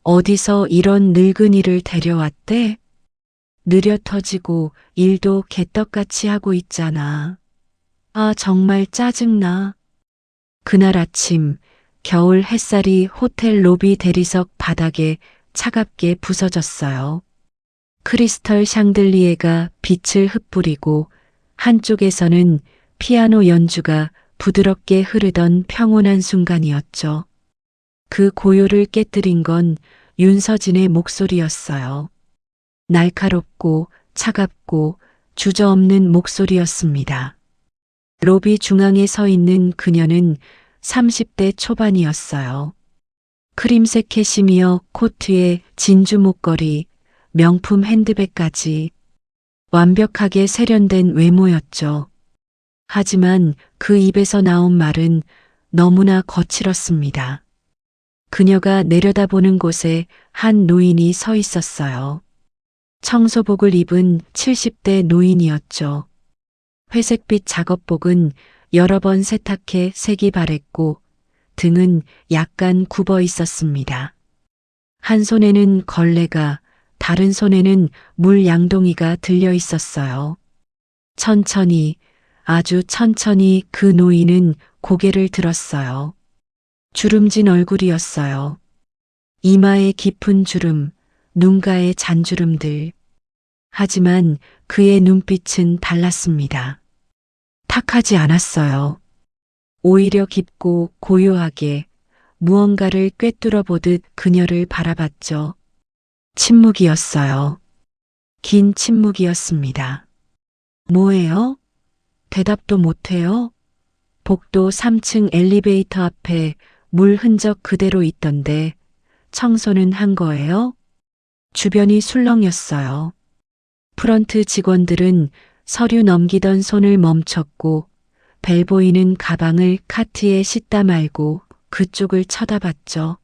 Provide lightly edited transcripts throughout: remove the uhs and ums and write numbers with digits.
어디서 이런 늙은이를 데려왔대? 느려 터지고 일도 개떡같이 하고 있잖아. 아, 정말 짜증나. 그날 아침 겨울 햇살이 호텔 로비 대리석 바닥에 차갑게 부서졌어요. 크리스털 샹들리에가 빛을 흩뿌리고 한쪽에서는 피아노 연주가 부드럽게 흐르던 평온한 순간이었죠. 그 고요를 깨뜨린 건 윤서진의 목소리였어요. 날카롭고 차갑고 주저없는 목소리였습니다. 로비 중앙에 서 있는 그녀는 30대 초반이었어요. 크림색 캐시미어 코트에 진주 목걸이, 명품 핸드백까지 완벽하게 세련된 외모였죠. 하지만 그 입에서 나온 말은 너무나 거칠었습니다. 그녀가 내려다보는 곳에 한 노인이 서 있었어요. 청소복을 입은 70대 노인이었죠. 회색빛 작업복은 여러 번 세탁해 색이 바랬고 등은 약간 굽어 있었습니다. 한 손에는 걸레가, 다른 손에는 물 양동이가 들려 있었어요. 천천히, 아주 천천히 그 노인은 고개를 들었어요. 주름진 얼굴이었어요. 이마에 깊은 주름, 눈가에 잔주름들. 하지만 그의 눈빛은 달랐습니다. 탁하지 않았어요. 오히려 깊고 고요하게 무언가를 꿰뚫어 보듯 그녀를 바라봤죠. 침묵이었어요. 긴 침묵이었습니다. 뭐예요? 대답도 못해요? 복도 3층 엘리베이터 앞에 물 흔적 그대로 있던데 청소는 한 거예요? 주변이 술렁였어요. 프런트 직원들은 서류 넘기던 손을 멈췄고 벨 보이는 가방을 카트에 싣다 말고 그쪽을 쳐다봤죠.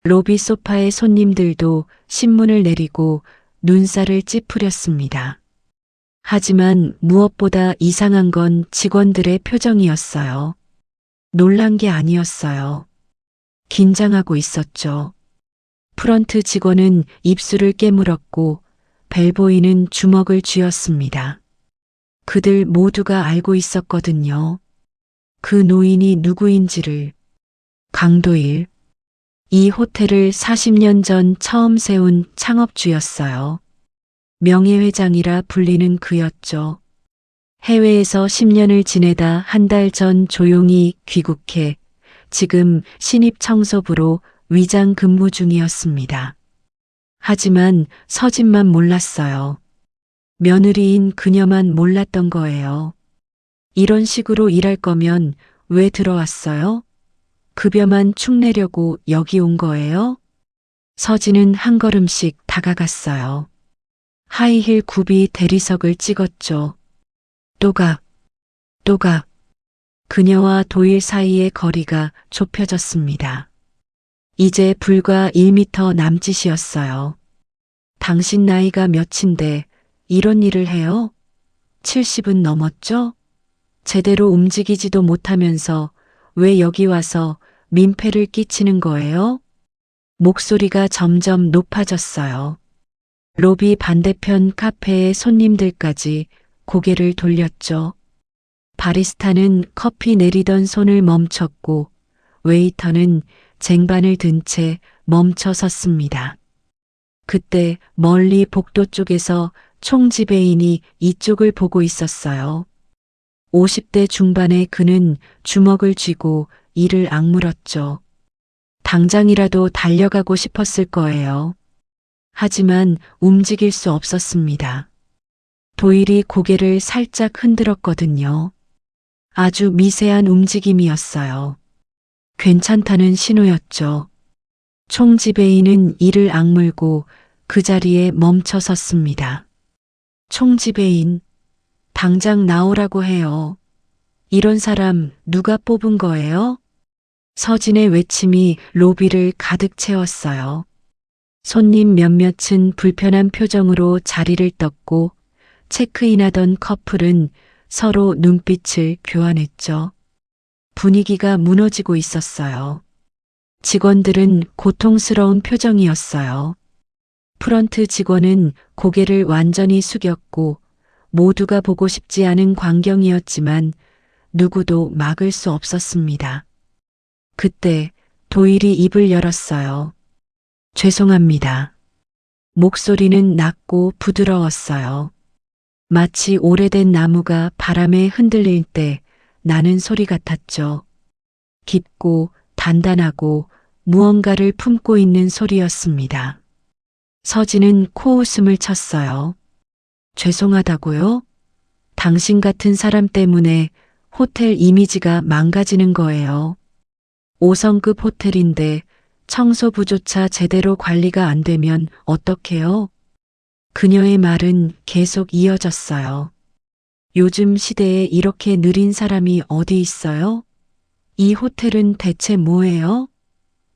로비 소파의 손님들도 신문을 내리고 눈살을 찌푸렸습니다. 하지만 무엇보다 이상한 건 직원들의 표정이었어요. 놀란 게 아니었어요. 긴장하고 있었죠. 프런트 직원은 입술을 깨물었고 벨보이는 주먹을 쥐었습니다. 그들 모두가 알고 있었거든요. 그 노인이 누구인지를. 강도일. 이 호텔을 40년 전 처음 세운 창업주였어요. 명예회장이라 불리는 그였죠. 해외에서 10년을 지내다 한 달 전 조용히 귀국해 지금 신입 청소부로 위장 근무 중이었습니다. 하지만 서진만 몰랐어요. 며느리인 그녀만 몰랐던 거예요. 이런 식으로 일할 거면 왜 들어왔어요? 급여만 축내려고 여기 온 거예요? 서진은 한 걸음씩 다가갔어요. 하이힐 굽이 대리석을 찍었죠. 또각, 또각. 그녀와 도일 사이의 거리가 좁혀졌습니다. 이제 불과 1미터 남짓이었어요. 당신 나이가 몇인데 이런 일을 해요? 70은 넘었죠? 제대로 움직이지도 못하면서 왜 여기 와서 민폐를 끼치는 거예요? 목소리가 점점 높아졌어요. 로비 반대편 카페의 손님들까지 고개를 돌렸죠. 바리스타는 커피 내리던 손을 멈췄고 웨이터는 쟁반을 든 채 멈춰 섰습니다. 그때 멀리 복도 쪽에서 총지배인이 이쪽을 보고 있었어요. 50대 중반의 그는 주먹을 쥐고 이를 악물었죠. 당장이라도 달려가고 싶었을 거예요. 하지만 움직일 수 없었습니다. 도일이 고개를 살짝 흔들었거든요. 아주 미세한 움직임이었어요. 괜찮다는 신호였죠. 총지배인은 이를 악물고 그 자리에 멈춰 섰습니다. 총지배인, 당장 나오라고 해요. 이런 사람 누가 뽑은 거예요? 서진의 외침이 로비를 가득 채웠어요. 손님 몇몇은 불편한 표정으로 자리를 떴고 체크인하던 커플은 서로 눈빛을 교환했죠. 분위기가 무너지고 있었어요. 직원들은 고통스러운 표정이었어요. 프런트 직원은 고개를 완전히 숙였고 모두가 보고 싶지 않은 광경이었지만 누구도 막을 수 없었습니다. 그때 도일이 입을 열었어요. 죄송합니다. 목소리는 낮고 부드러웠어요. 마치 오래된 나무가 바람에 흔들릴 때 나는 소리 같았죠. 깊고 단단하고 무언가를 품고 있는 소리였습니다. 서진은 코웃음을 쳤어요. 죄송하다고요? 당신 같은 사람 때문에 호텔 이미지가 망가지는 거예요. 5성급 호텔인데 청소부조차 제대로 관리가 안 되면 어떡해요? 그녀의 말은 계속 이어졌어요. 요즘 시대에 이렇게 느린 사람이 어디 있어요? 이 호텔은 대체 뭐예요?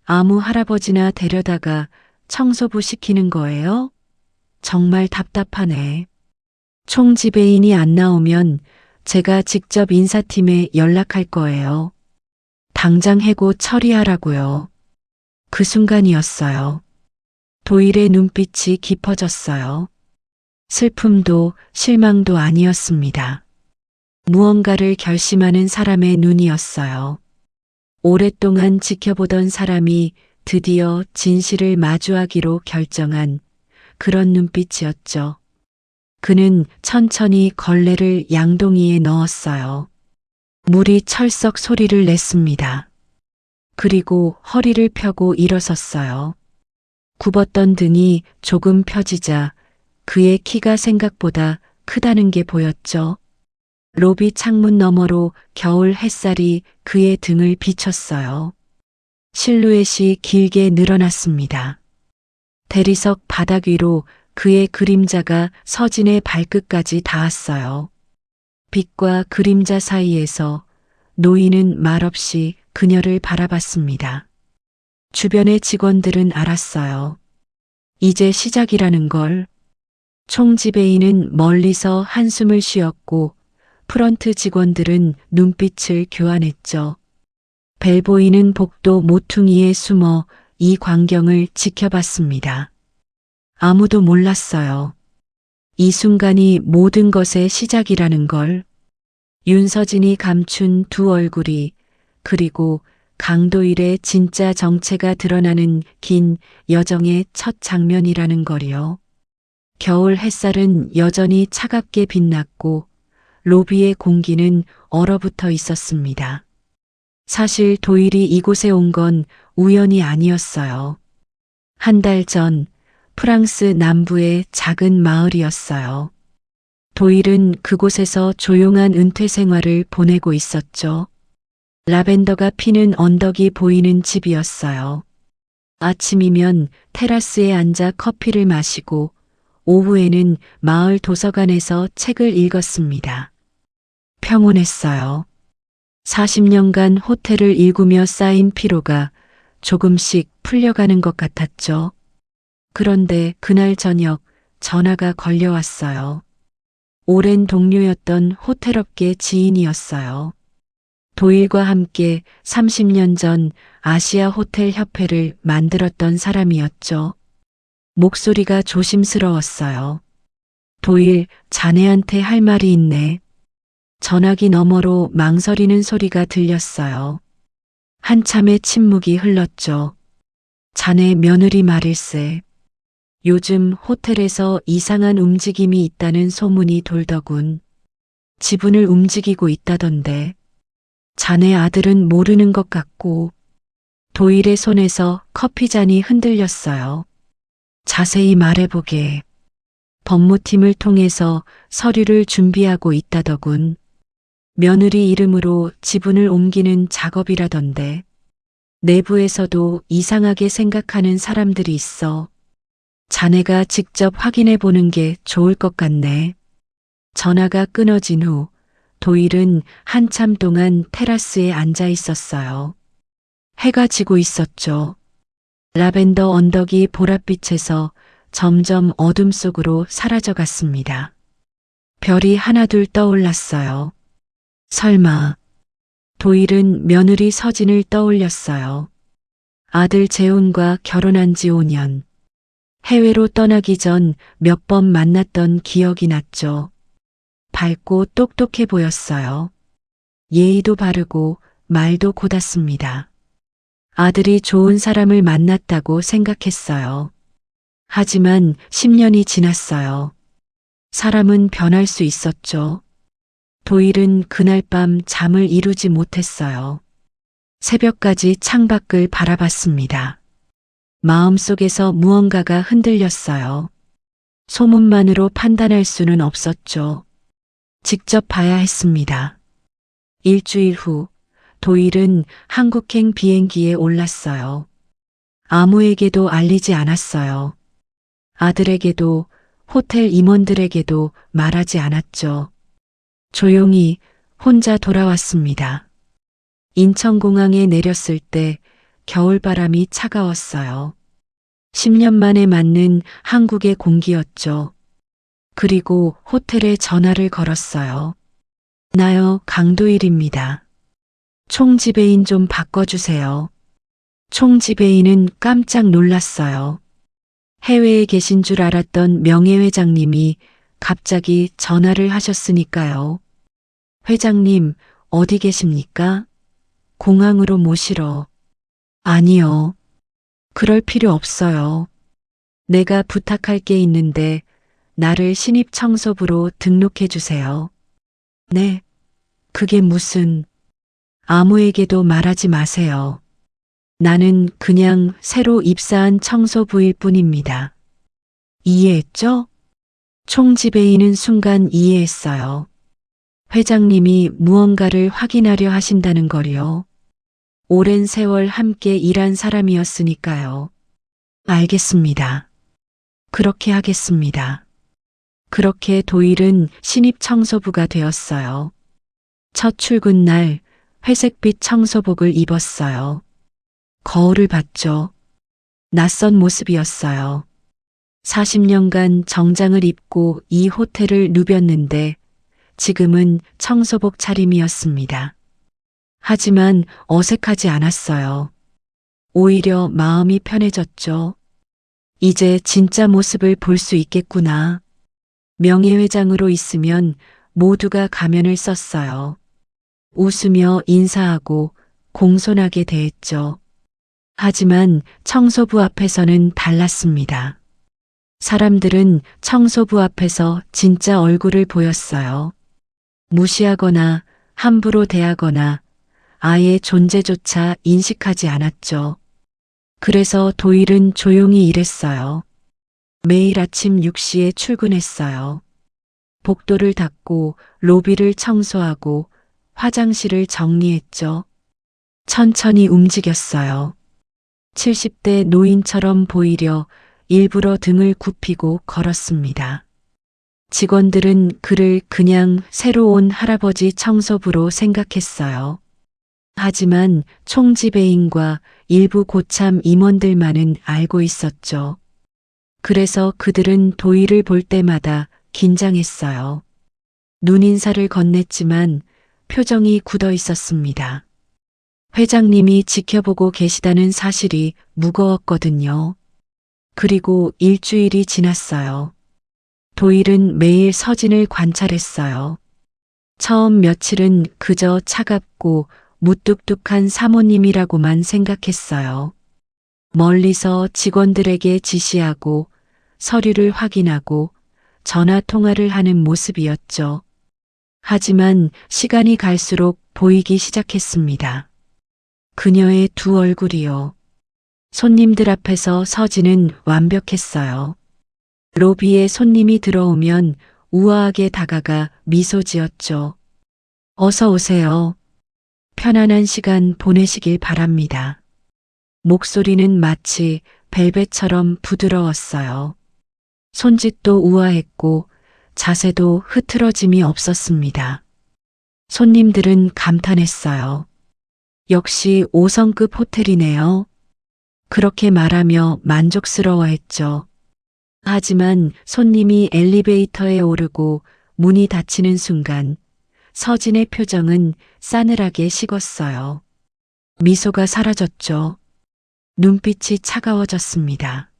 아무 할아버지나 데려다가 청소부 시키는 거예요? 정말 답답하네. 총지배인이 안 나오면 제가 직접 인사팀에 연락할 거예요. 당장 해고 처리하라고요. 그 순간이었어요. 도일의 눈빛이 깊어졌어요. 슬픔도 실망도 아니었습니다. 무언가를 결심하는 사람의 눈이었어요. 오랫동안 지켜보던 사람이 드디어 진실을 마주하기로 결정한 그런 눈빛이었죠. 그는 천천히 걸레를 양동이에 넣었어요. 물이 철썩 소리를 냈습니다. 그리고 허리를 펴고 일어섰어요. 굽었던 등이 조금 펴지자 그의 키가 생각보다 크다는 게 보였죠. 로비 창문 너머로 겨울 햇살이 그의 등을 비췄어요. 실루엣이 길게 늘어났습니다. 대리석 바닥 위로 그의 그림자가 서진의 발끝까지 닿았어요. 빛과 그림자 사이에서 노인은 말없이 그녀를 바라봤습니다. 주변의 직원들은 알았어요. 이제 시작이라는 걸. 총지배인은 멀리서 한숨을 쉬었고 프런트 직원들은 눈빛을 교환했죠. 벨보이는 복도 모퉁이에 숨어 이 광경을 지켜봤습니다. 아무도 몰랐어요. 이 순간이 모든 것의 시작이라는 걸. 윤서진이 감춘 두 얼굴이 그리고 강도일의 진짜 정체가 드러나는 긴 여정의 첫 장면이라는 거리요. 겨울 햇살은 여전히 차갑게 빛났고 로비의 공기는 얼어붙어 있었습니다. 사실 도일이 이곳에 온 건 우연이 아니었어요. 한 달 전 프랑스 남부의 작은 마을이었어요. 도일은 그곳에서 조용한 은퇴 생활을 보내고 있었죠. 라벤더가 피는 언덕이 보이는 집이었어요. 아침이면 테라스에 앉아 커피를 마시고 오후에는 마을 도서관에서 책을 읽었습니다. 평온했어요. 40년간 호텔을 일구며 쌓인 피로가 조금씩 풀려가는 것 같았죠. 그런데 그날 저녁 전화가 걸려왔어요. 오랜 동료였던 호텔업계 지인이었어요. 도일과 함께 30년 전 아시아 호텔 협회를 만들었던 사람이었죠. 목소리가 조심스러웠어요. 도일, 자네한테 할 말이 있네. 전화기 너머로 망설이는 소리가 들렸어요. 한참의 침묵이 흘렀죠. 자네 며느리 말일세. 요즘 호텔에서 이상한 움직임이 있다는 소문이 돌더군. 지분을 움직이고 있다던데. 자네 아들은 모르는 것 같고. 도일의 손에서 커피잔이 흔들렸어요. 자세히 말해보게. 법무팀을 통해서 서류를 준비하고 있다더군. 며느리 이름으로 지분을 옮기는 작업이라던데. 내부에서도 이상하게 생각하는 사람들이 있어. 자네가 직접 확인해 보는 게 좋을 것 같네. 전화가 끊어진 후 도일은 한참 동안 테라스에 앉아 있었어요. 해가 지고 있었죠. 라벤더 언덕이 보랏빛에서 점점 어둠 속으로 사라져 갔습니다. 별이 하나둘 떠올랐어요. 설마. 도일은 며느리 서진을 떠올렸어요. 아들 재훈과 결혼한 지 5년. 해외로 떠나기 전 몇 번 만났던 기억이 났죠. 밝고 똑똑해 보였어요. 예의도 바르고 말도 고das습니다. 아들이 좋은 사람을 만났다고 생각했어요. 하지만 10년이 지났어요. 사람은 변할 수 있었죠. 도일은 그날 밤 잠을 이루지 못했어요. 새벽까지 창밖을 바라봤습니다. 마음속에서 무언가가 흔들렸어요. 소문만으로 판단할 수는 없었죠. 직접 봐야 했습니다. 일주일 후 도일은 한국행 비행기에 올랐어요. 아무에게도 알리지 않았어요. 아들에게도 호텔 임원들에게도 말하지 않았죠. 조용히 혼자 돌아왔습니다. 인천공항에 내렸을 때 겨울바람이 차가웠어요. 10년 만에 맞는 한국의 공기였죠. 그리고 호텔에 전화를 걸었어요. 나요, 강도일입니다. 총지배인 좀 바꿔주세요. 총지배인은 깜짝 놀랐어요. 해외에 계신 줄 알았던 명예회장님이 갑자기 전화를 하셨으니까요. 회장님, 어디 계십니까? 공항으로 모시러. 아니요. 그럴 필요 없어요. 내가 부탁할 게 있는데 나를 신입청소부로 등록해 주세요. 네. 그게 무슨... 아무에게도 말하지 마세요. 나는 그냥 새로 입사한 청소부일 뿐입니다. 이해했죠? 총지배인은 순간 이해했어요. 회장님이 무언가를 확인하려 하신다는 걸요. 오랜 세월 함께 일한 사람이었으니까요. 알겠습니다. 그렇게 하겠습니다. 그렇게 도일은 신입 청소부가 되었어요. 첫 출근 날 회색빛 청소복을 입었어요. 거울을 봤죠. 낯선 모습이었어요. 40년간 정장을 입고 이 호텔을 누볐는데 지금은 청소복 차림이었습니다. 하지만 어색하지 않았어요. 오히려 마음이 편해졌죠. 이제 진짜 모습을 볼 수 있겠구나. 명예회장으로 있으면 모두가 가면을 썼어요. 웃으며 인사하고 공손하게 대했죠. 하지만 청소부 앞에서는 달랐습니다. 사람들은 청소부 앞에서 진짜 얼굴을 보였어요. 무시하거나 함부로 대하거나 아예 존재조차 인식하지 않았죠. 그래서 도일은 조용히 일했어요. 매일 아침 6시에 출근했어요. 복도를 닦고 로비를 청소하고 화장실을 정리했죠. 천천히 움직였어요. 70대 노인처럼 보이려 일부러 등을 굽히고 걸었습니다. 직원들은 그를 그냥 새로 온 할아버지 청소부로 생각했어요. 하지만 총지배인과 일부 고참 임원들만은 알고 있었죠. 그래서 그들은 도일을 볼 때마다 긴장했어요. 눈인사를 건넸지만 표정이 굳어 있었습니다. 회장님이 지켜보고 계시다는 사실이 무거웠거든요. 그리고 일주일이 지났어요. 도일은 매일 서진을 관찰했어요. 처음 며칠은 그저 차갑고 무뚝뚝한 사모님이라고만 생각했어요. 멀리서 직원들에게 지시하고 서류를 확인하고 전화 통화를 하는 모습이었죠. 하지만 시간이 갈수록 보이기 시작했습니다. 그녀의 두 얼굴이요. 손님들 앞에서 서진은 완벽했어요. 로비에 손님이 들어오면 우아하게 다가가 미소 지었죠. 어서 오세요. 편안한 시간 보내시길 바랍니다. 목소리는 마치 벨벳처럼 부드러웠어요. 손짓도 우아했고 자세도 흐트러짐이 없었습니다. 손님들은 감탄했어요. 역시 5성급 호텔이네요. 그렇게 말하며 만족스러워했죠. 하지만 손님이 엘리베이터에 오르고 문이 닫히는 순간 서진의 표정은 싸늘하게 식었어요. 미소가 사라졌죠. 눈빛이 차가워졌습니다.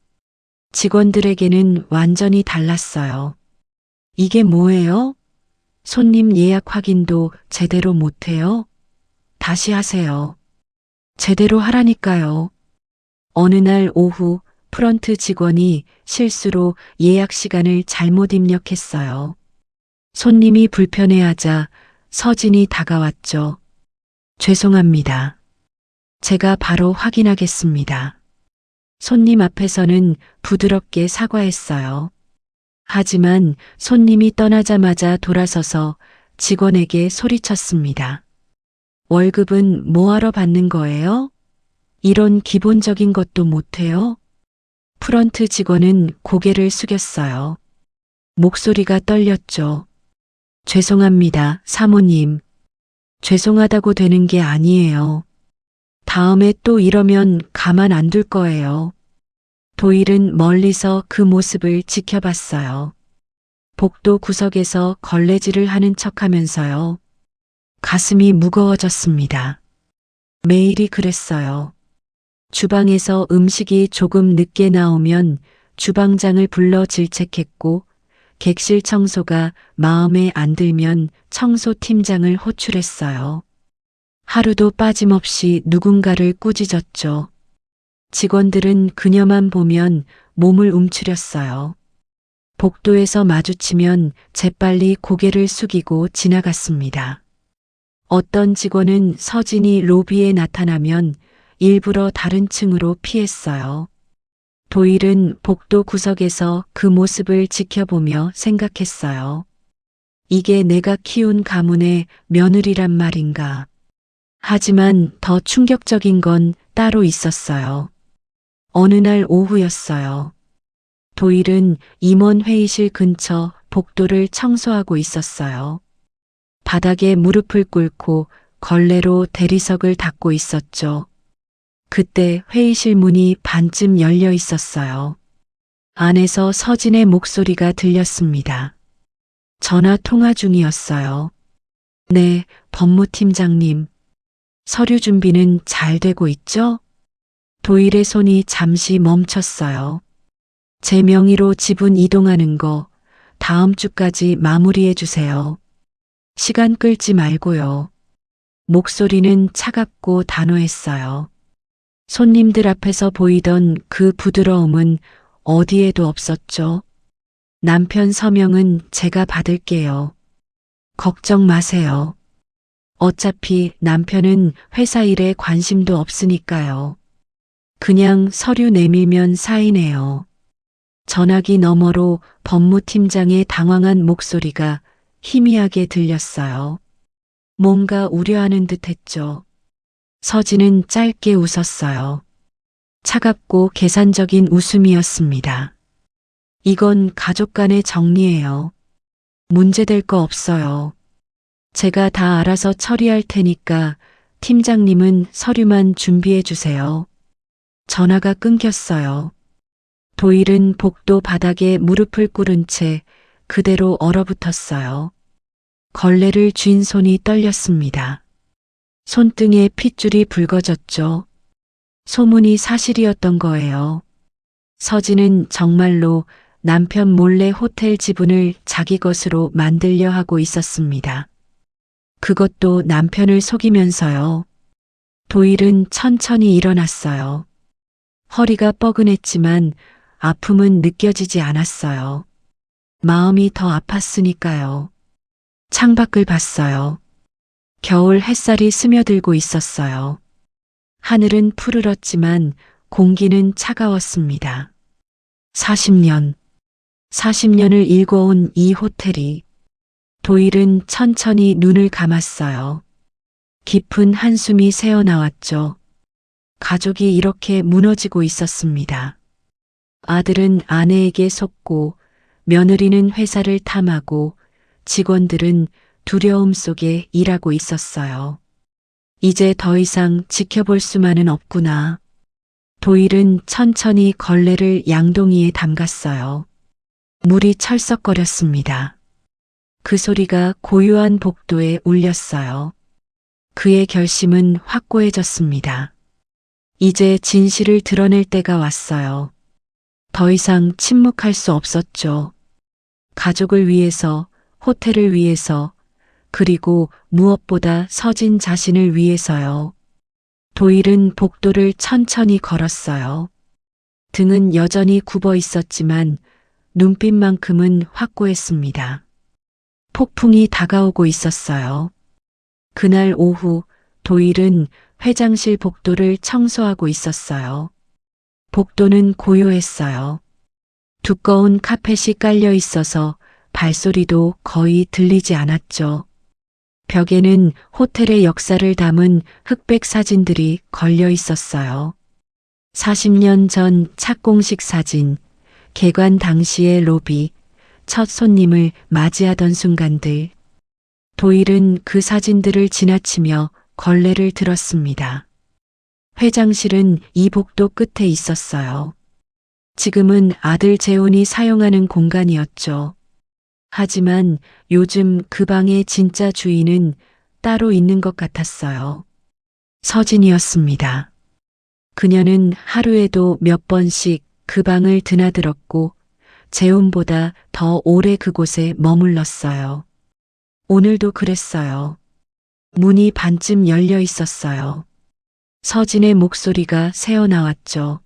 직원들에게는 완전히 달랐어요. 이게 뭐예요? 손님 예약 확인도 제대로 못해요? 다시 하세요. 제대로 하라니까요. 어느 날 오후 프런트 직원이 실수로 예약 시간을 잘못 입력했어요. 손님이 불편해하자 서진이 다가왔죠. 죄송합니다. 제가 바로 확인하겠습니다. 손님 앞에서는 부드럽게 사과했어요. 하지만 손님이 떠나자마자 돌아서서 직원에게 소리쳤습니다. 월급은 뭐하러 받는 거예요? 이런 기본적인 것도 못해요? 프런트 직원은 고개를 숙였어요. 목소리가 떨렸죠. 죄송합니다, 사모님. 죄송하다고 되는 게 아니에요. 다음에 또 이러면 가만 안 둘 거예요. 도일은 멀리서 그 모습을 지켜봤어요. 복도 구석에서 걸레질을 하는 척하면서요. 가슴이 무거워졌습니다. 매일이 그랬어요. 주방에서 음식이 조금 늦게 나오면 주방장을 불러 질책했고, 객실 청소가 마음에 안 들면 청소팀장을 호출했어요. 하루도 빠짐없이 누군가를 꾸짖었죠. 직원들은 그녀만 보면 몸을 움츠렸어요. 복도에서 마주치면 재빨리 고개를 숙이고 지나갔습니다. 어떤 직원은 서진이 로비에 나타나면 일부러 다른 층으로 피했어요. 도일은 복도 구석에서 그 모습을 지켜보며 생각했어요. 이게 내가 키운 가문의 며느리란 말인가. 하지만 더 충격적인 건 따로 있었어요. 어느 날 오후였어요. 도일은 임원 회의실 근처 복도를 청소하고 있었어요. 바닥에 무릎을 꿇고 걸레로 대리석을 닦고 있었죠. 그때 회의실 문이 반쯤 열려 있었어요. 안에서 서진의 목소리가 들렸습니다. 전화 통화 중이었어요. 네, 법무팀장님. 서류 준비는 잘 되고 있죠? 도일의 손이 잠시 멈췄어요. 제 명의로 지분 이동하는 거 다음 주까지 마무리해 주세요. 시간 끌지 말고요. 목소리는 차갑고 단호했어요. 손님들 앞에서 보이던 그 부드러움은 어디에도 없었죠. 남편 서명은 제가 받을게요. 걱정 마세요. 어차피 남편은 회사 일에 관심도 없으니까요. 그냥 서류 내밀면 사인해요. 전화기 너머로 법무팀장의 당황한 목소리가 희미하게 들렸어요. 뭔가 우려하는 듯 했죠. 서진은 짧게 웃었어요. 차갑고 계산적인 웃음이었습니다. 이건 가족 간의 정리예요. 문제될 거 없어요. 제가 다 알아서 처리할 테니까 팀장님은 서류만 준비해 주세요. 전화가 끊겼어요. 도일은 복도 바닥에 무릎을 꿇은 채 그대로 얼어붙었어요. 걸레를 쥔 손이 떨렸습니다. 손등에 핏줄이 붉어졌죠. 소문이 사실이었던 거예요. 서진은 정말로 남편 몰래 호텔 지분을 자기 것으로 만들려 하고 있었습니다. 그것도 남편을 속이면서요. 도일은 천천히 일어났어요. 허리가 뻐근했지만 아픔은 느껴지지 않았어요. 마음이 더 아팠으니까요. 창밖을 봤어요. 겨울 햇살이 스며들고 있었어요. 하늘은 푸르렀지만 공기는 차가웠습니다. 40년을 일궈온 이 호텔이. 도일은 천천히 눈을 감았어요. 깊은 한숨이 새어나왔죠. 가족이 이렇게 무너지고 있었습니다. 아들은 아내에게 속고, 며느리는 회사를 탐하고, 직원들은 두려움 속에 일하고 있었어요. 이제 더 이상 지켜볼 수만은 없구나. 도일은 천천히 걸레를 양동이에 담갔어요. 물이 철썩거렸습니다. 그 소리가 고요한 복도에 울렸어요. 그의 결심은 확고해졌습니다. 이제 진실을 드러낼 때가 왔어요. 더 이상 침묵할 수 없었죠. 가족을 위해서, 호텔을 위해서, 그리고 무엇보다 서진 자신을 위해서요. 도일은 복도를 천천히 걸었어요. 등은 여전히 굽어 있었지만 눈빛만큼은 확고했습니다. 폭풍이 다가오고 있었어요. 그날 오후 도일은 회장실 복도를 청소하고 있었어요. 복도는 고요했어요. 두꺼운 카펫이 깔려 있어서 발소리도 거의 들리지 않았죠. 벽에는 호텔의 역사를 담은 흑백 사진들이 걸려 있었어요. 40년 전 착공식 사진, 개관 당시의 로비, 첫 손님을 맞이하던 순간들. 도일은 그 사진들을 지나치며 걸레를 들었습니다. 회장실은 이 복도 끝에 있었어요. 지금은 아들 재훈이 사용하는 공간이었죠. 하지만 요즘 그 방의 진짜 주인은 따로 있는 것 같았어요. 서진이었습니다. 그녀는 하루에도 몇 번씩 그 방을 드나들었고 재훈보다 더 오래 그곳에 머물렀어요. 오늘도 그랬어요. 문이 반쯤 열려 있었어요. 서진의 목소리가 새어나왔죠.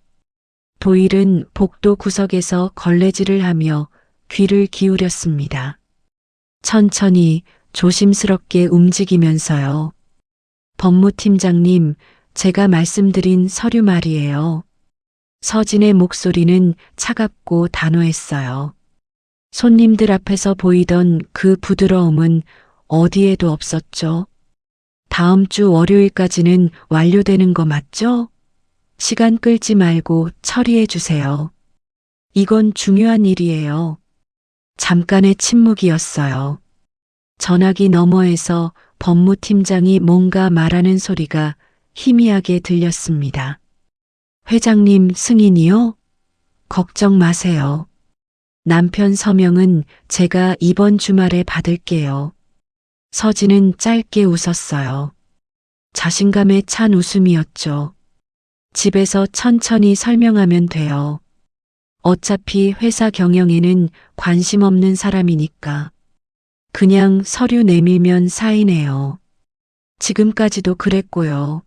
도일은 복도 구석에서 걸레질을 하며 귀를 기울였습니다. 천천히 조심스럽게 움직이면서요. 법무팀장님, 제가 말씀드린 서류 말이에요. 서진의 목소리는 차갑고 단호했어요. 손님들 앞에서 보이던 그 부드러움은 어디에도 없었죠. 다음 주 월요일까지는 완료되는 거 맞죠? 시간 끌지 말고 처리해 주세요. 이건 중요한 일이에요. 잠깐의 침묵이었어요. 전화기 너머에서 법무팀장이 뭔가 말하는 소리가 희미하게 들렸습니다. 회장님 승인이요? 걱정 마세요. 남편 서명은 제가 이번 주말에 받을게요. 서진은 짧게 웃었어요. 자신감에 찬 웃음이었죠. 집에서 천천히 설명하면 돼요. 어차피 회사 경영에는 관심 없는 사람이니까. 그냥 서류 내밀면 사인해요. 지금까지도 그랬고요.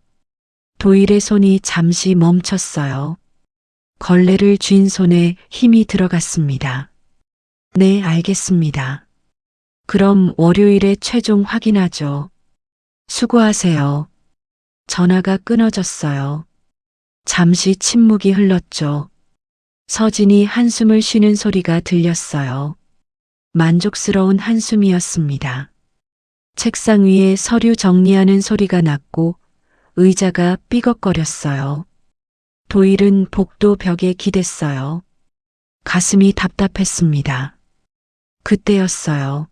도일의 손이 잠시 멈췄어요. 걸레를 쥔 손에 힘이 들어갔습니다. 네, 알겠습니다. 그럼 월요일에 최종 확인하죠. 수고하세요. 전화가 끊어졌어요. 잠시 침묵이 흘렀죠. 서진이 한숨을 쉬는 소리가 들렸어요. 만족스러운 한숨이었습니다. 책상 위에 서류 정리하는 소리가 났고 의자가 삐걱거렸어요. 도일은 복도 벽에 기댔어요. 가슴이 답답했습니다. 그때였어요.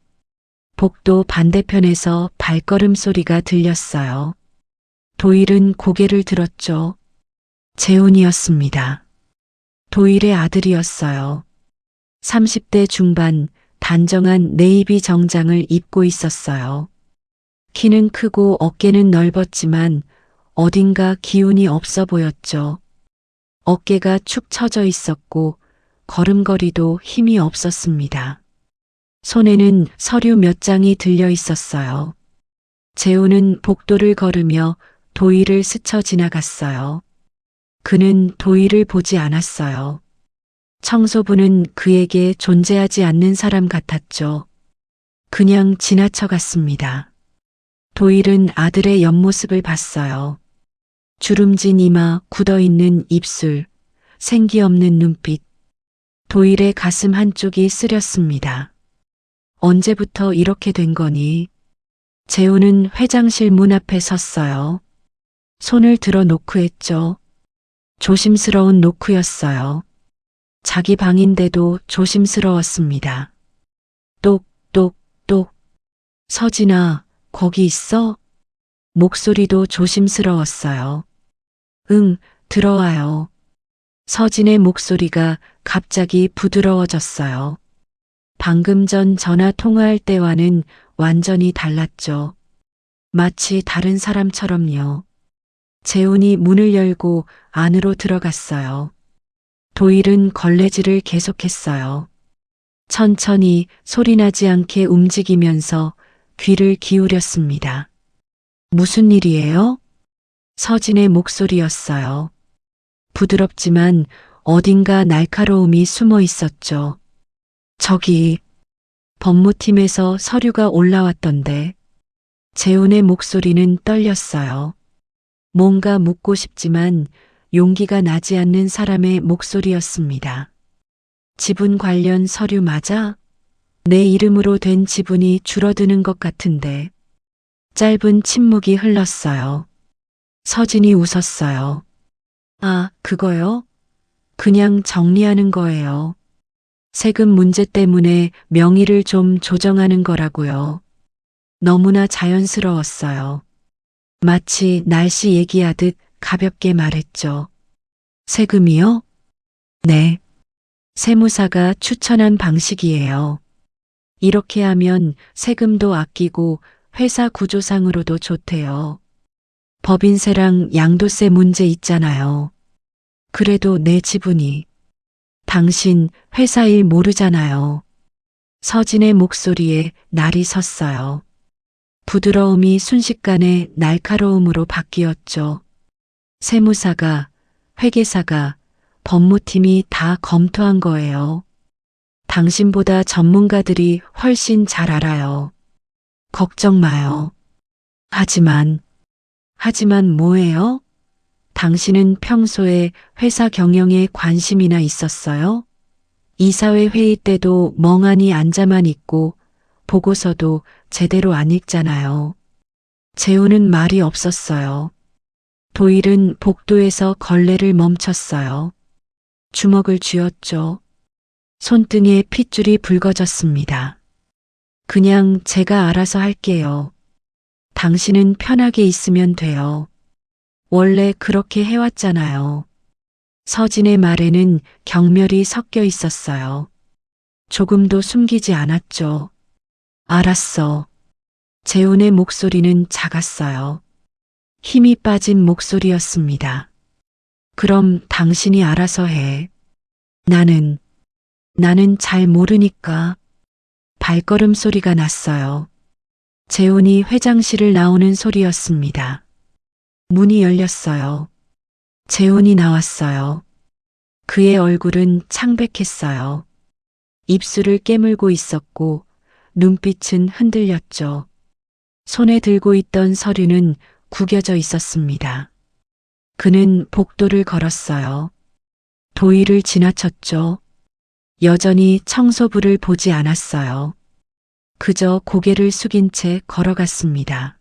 복도 반대편에서 발걸음 소리가 들렸어요. 도일은 고개를 들었죠. 재훈이었습니다. 도일의 아들이었어요. 30대 중반 단정한 네이비 정장을 입고 있었어요. 키는 크고 어깨는 넓었지만 어딘가 기운이 없어 보였죠. 어깨가 축 처져 있었고 걸음걸이도 힘이 없었습니다. 손에는 서류 몇 장이 들려 있었어요. 재훈은 복도를 걸으며 도일을 스쳐 지나갔어요. 그는 도일을 보지 않았어요. 청소부는 그에게 존재하지 않는 사람 같았죠. 그냥 지나쳐갔습니다. 도일은 아들의 옆모습을 봤어요. 주름진 이마, 굳어있는 입술, 생기 없는 눈빛. 도일의 가슴 한쪽이 쓰렸습니다. 언제부터 이렇게 된 거니? 재훈은 회장실 문 앞에 섰어요. 손을 들어 노크했죠. 조심스러운 노크였어요. 자기 방인데도 조심스러웠습니다. 똑, 똑, 똑. 서진아, 거기 있어? 목소리도 조심스러웠어요. 응, 들어와요. 서진의 목소리가 갑자기 부드러워졌어요. 방금 전 전화 통화할 때와는 완전히 달랐죠. 마치 다른 사람처럼요. 재훈이 문을 열고 안으로 들어갔어요. 도일은 걸레질을 계속했어요. 천천히 소리나지 않게 움직이면서 귀를 기울였습니다. 무슨 일이에요? 서진의 목소리였어요. 부드럽지만 어딘가 날카로움이 숨어 있었죠. 저기, 법무팀에서 서류가 올라왔던데. 재훈의 목소리는 떨렸어요. 뭔가 묻고 싶지만 용기가 나지 않는 사람의 목소리였습니다. 지분 관련 서류 맞아? 내 이름으로 된 지분이 줄어드는 것 같은데. 짧은 침묵이 흘렀어요. 서진이 웃었어요. 아, 그거요? 그냥 정리하는 거예요. 세금 문제 때문에 명의를 좀 조정하는 거라고요. 너무나 자연스러웠어요. 마치 날씨 얘기하듯 가볍게 말했죠. 세금이요? 네. 세무사가 추천한 방식이에요. 이렇게 하면 세금도 아끼고 회사 구조상으로도 좋대요. 법인세랑 양도세 문제 있잖아요. 그래도 내 지분이. 당신 회사 일 모르잖아요. 서진의 목소리에 날이 섰어요. 부드러움이 순식간에 날카로움으로 바뀌었죠. 세무사가, 회계사가, 법무팀이 다 검토한 거예요. 당신보다 전문가들이 훨씬 잘 알아요. 걱정 마요. 하지만 뭐예요? 당신은 평소에 회사 경영에 관심이나 있었어요? 이사회 회의 때도 멍하니 앉아만 있고 보고서도 제대로 안 읽잖아요. 재훈은 말이 없었어요. 도일은 복도에서 걸레를 멈췄어요. 주먹을 쥐었죠. 손등에 핏줄이 붉어졌습니다. 그냥 제가 알아서 할게요. 당신은 편하게 있으면 돼요. 원래 그렇게 해왔잖아요. 서진의 말에는 경멸이 섞여 있었어요. 조금도 숨기지 않았죠. 알았어. 재훈의 목소리는 작았어요. 힘이 빠진 목소리였습니다. 그럼 당신이 알아서 해. 나는 잘 모르니까. 발걸음 소리가 났어요. 재훈이 회장실을 나오는 소리였습니다. 문이 열렸어요. 재훈이 나왔어요. 그의 얼굴은 창백했어요. 입술을 깨물고 있었고 눈빛은 흔들렸죠. 손에 들고 있던 서류는 구겨져 있었습니다. 그는 복도를 걸었어요. 도일을 지나쳤죠. 여전히 청소부를 보지 않았어요. 그저 고개를 숙인 채 걸어갔습니다.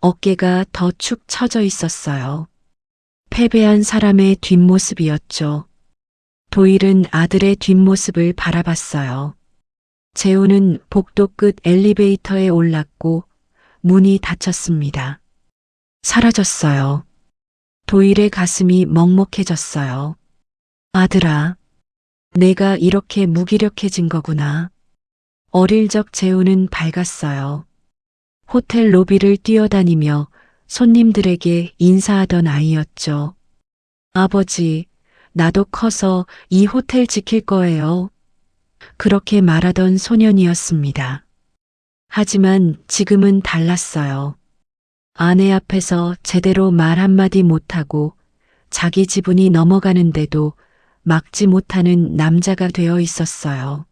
어깨가 더 축 처져 있었어요. 패배한 사람의 뒷모습이었죠. 도일은 아들의 뒷모습을 바라봤어요. 재훈은 복도 끝 엘리베이터에 올랐고 문이 닫혔습니다. 사라졌어요. 도일의 가슴이 먹먹해졌어요. 아들아, 내가 이렇게 무기력해진 거구나. 어릴 적 재훈은 밝았어요. 호텔 로비를 뛰어다니며 손님들에게 인사하던 아이였죠. 아버지, 나도 커서 이 호텔 지킬 거예요. 그렇게 말하던 소년이었습니다. 하지만 지금은 달랐어요. 아내 앞에서 제대로 말 한마디 못하고 자기 지분이 넘어가는데도 막지 못하는 남자가 되어 있었어요.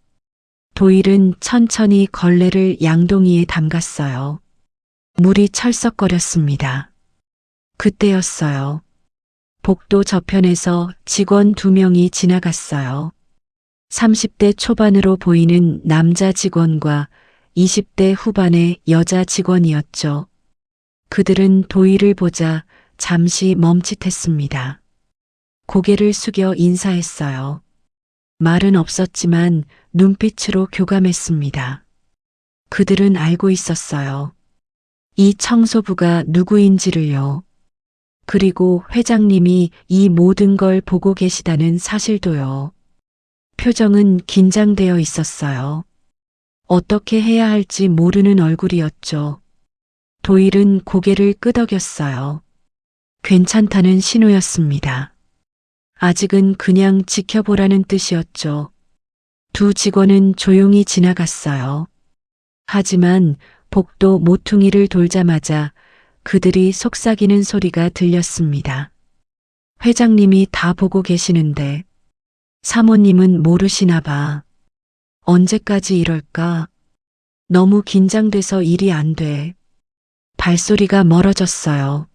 도일은 천천히 걸레를 양동이에 담갔어요. 물이 철썩거렸습니다. 그때였어요. 복도 저편에서 직원 2명이 지나갔어요. 30대 초반으로 보이는 남자 직원과 20대 후반의 여자 직원이었죠. 그들은 도일을 보자 잠시 멈칫했습니다. 고개를 숙여 인사했어요. 말은 없었지만 눈빛으로 교감했습니다. 그들은 알고 있었어요. 이 청소부가 누구인지를요. 그리고 회장님이 이 모든 걸 보고 계시다는 사실도요. 표정은 긴장되어 있었어요. 어떻게 해야 할지 모르는 얼굴이었죠. 도일은 고개를 끄덕였어요. 괜찮다는 신호였습니다. 아직은 그냥 지켜보라는 뜻이었죠. 두 직원은 조용히 지나갔어요. 하지만 복도 모퉁이를 돌자마자 그들이 속삭이는 소리가 들렸습니다. 회장님이 다 보고 계시는데 사모님은 모르시나 봐. 언제까지 이럴까? 너무 긴장돼서 일이 안 돼. 발소리가 멀어졌어요.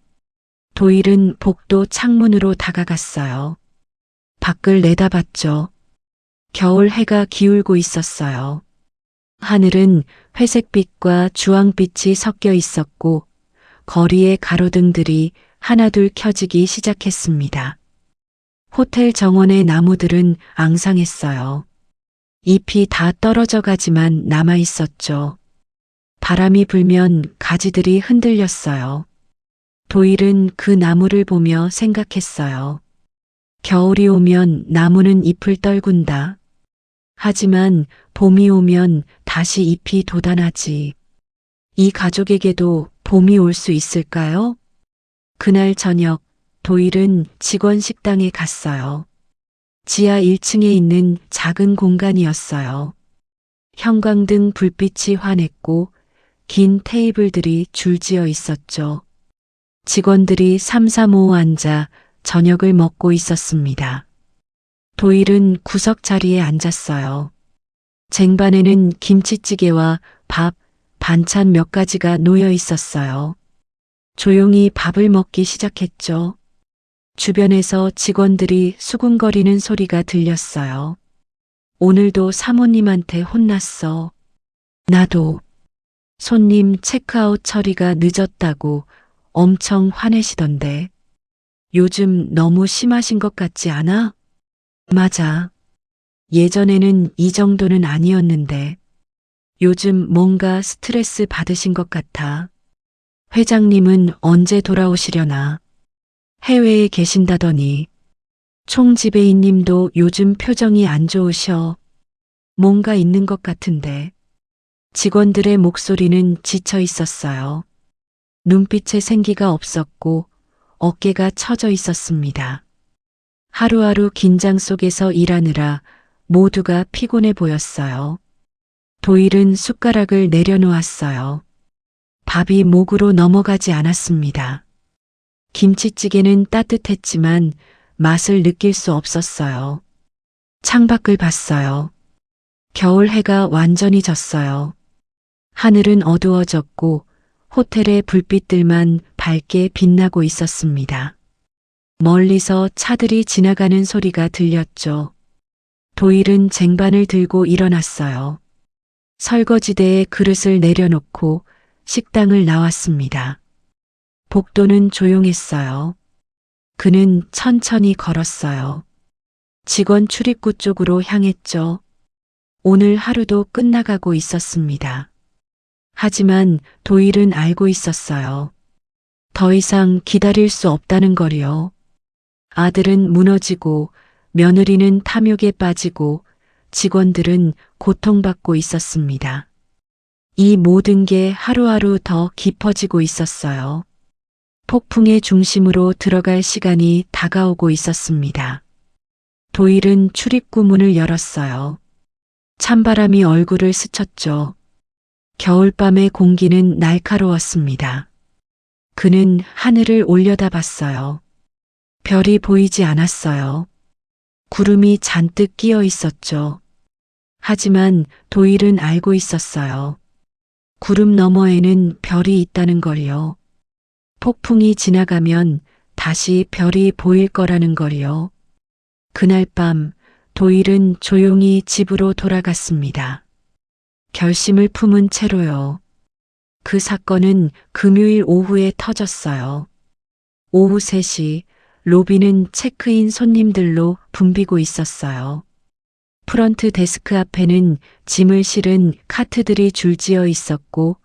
도일은 복도 창문으로 다가갔어요. 밖을 내다봤죠. 겨울 해가 기울고 있었어요. 하늘은 회색빛과 주황빛이 섞여 있었고 거리의 가로등들이 하나둘 켜지기 시작했습니다. 호텔 정원의 나무들은 앙상했어요. 잎이 다 떨어져 가지만 남아 있었죠. 바람이 불면 가지들이 흔들렸어요. 도일은 그 나무를 보며 생각했어요. 겨울이 오면 나무는 잎을 떨군다. 하지만 봄이 오면 다시 잎이 돋아나지. 이 가족에게도 봄이 올 수 있을까요? 그날 저녁 도일은 직원 식당에 갔어요. 지하 1층에 있는 작은 공간이었어요. 형광등 불빛이 환했고 긴 테이블들이 줄지어 있었죠. 직원들이 삼삼오오 앉아 저녁을 먹고 있었습니다. 도일은 구석 자리에 앉았어요. 쟁반에는 김치찌개와 밥, 반찬 몇 가지가 놓여 있었어요. 조용히 밥을 먹기 시작했죠. 주변에서 직원들이 수군거리는 소리가 들렸어요. 오늘도 사모님한테 혼났어. 나도. 손님 체크아웃 처리가 늦었다고 엄청 화내시던데. 요즘 너무 심하신 것 같지 않아? 맞아. 예전에는 이 정도는 아니었는데 요즘 뭔가 스트레스 받으신 것 같아. 회장님은 언제 돌아오시려나? 해외에 계신다더니. 총지배인님도 요즘 표정이 안 좋으셔. 뭔가 있는 것 같은데. 직원들의 목소리는 지쳐 있었어요. 눈빛에 생기가 없었고 어깨가 처져 있었습니다. 하루하루 긴장 속에서 일하느라 모두가 피곤해 보였어요. 도일은 숟가락을 내려놓았어요. 밥이 목으로 넘어가지 않았습니다. 김치찌개는 따뜻했지만 맛을 느낄 수 없었어요. 창밖을 봤어요. 겨울 해가 완전히 졌어요. 하늘은 어두워졌고 호텔의 불빛들만 밝게 빛나고 있었습니다. 멀리서 차들이 지나가는 소리가 들렸죠. 도일은 쟁반을 들고 일어났어요. 설거지대에 그릇을 내려놓고 식당을 나왔습니다. 복도는 조용했어요. 그는 천천히 걸었어요. 직원 출입구 쪽으로 향했죠. 오늘 하루도 끝나가고 있었습니다. 하지만 도일은 알고 있었어요. 더 이상 기다릴 수 없다는 거리요. 아들은 무너지고 며느리는 탐욕에 빠지고 직원들은 고통받고 있었습니다. 이 모든 게 하루하루 더 깊어지고 있었어요. 폭풍의 중심으로 들어갈 시간이 다가오고 있었습니다. 도일은 출입구 문을 열었어요. 찬바람이 얼굴을 스쳤죠. 겨울밤의 공기는 날카로웠습니다. 그는 하늘을 올려다봤어요. 별이 보이지 않았어요. 구름이 잔뜩 끼어 있었죠. 하지만 도일은 알고 있었어요. 구름 너머에는 별이 있다는 걸요. 폭풍이 지나가면 다시 별이 보일 거라는 걸요. 그날 밤 도일은 조용히 집으로 돌아갔습니다. 결심을 품은 채로요. 그 사건은 금요일 오후에 터졌어요. 오후 3시 로비는 체크인 손님들로 붐비고 있었어요. 프런트 데스크 앞에는 짐을 실은 카트들이 줄지어 있었고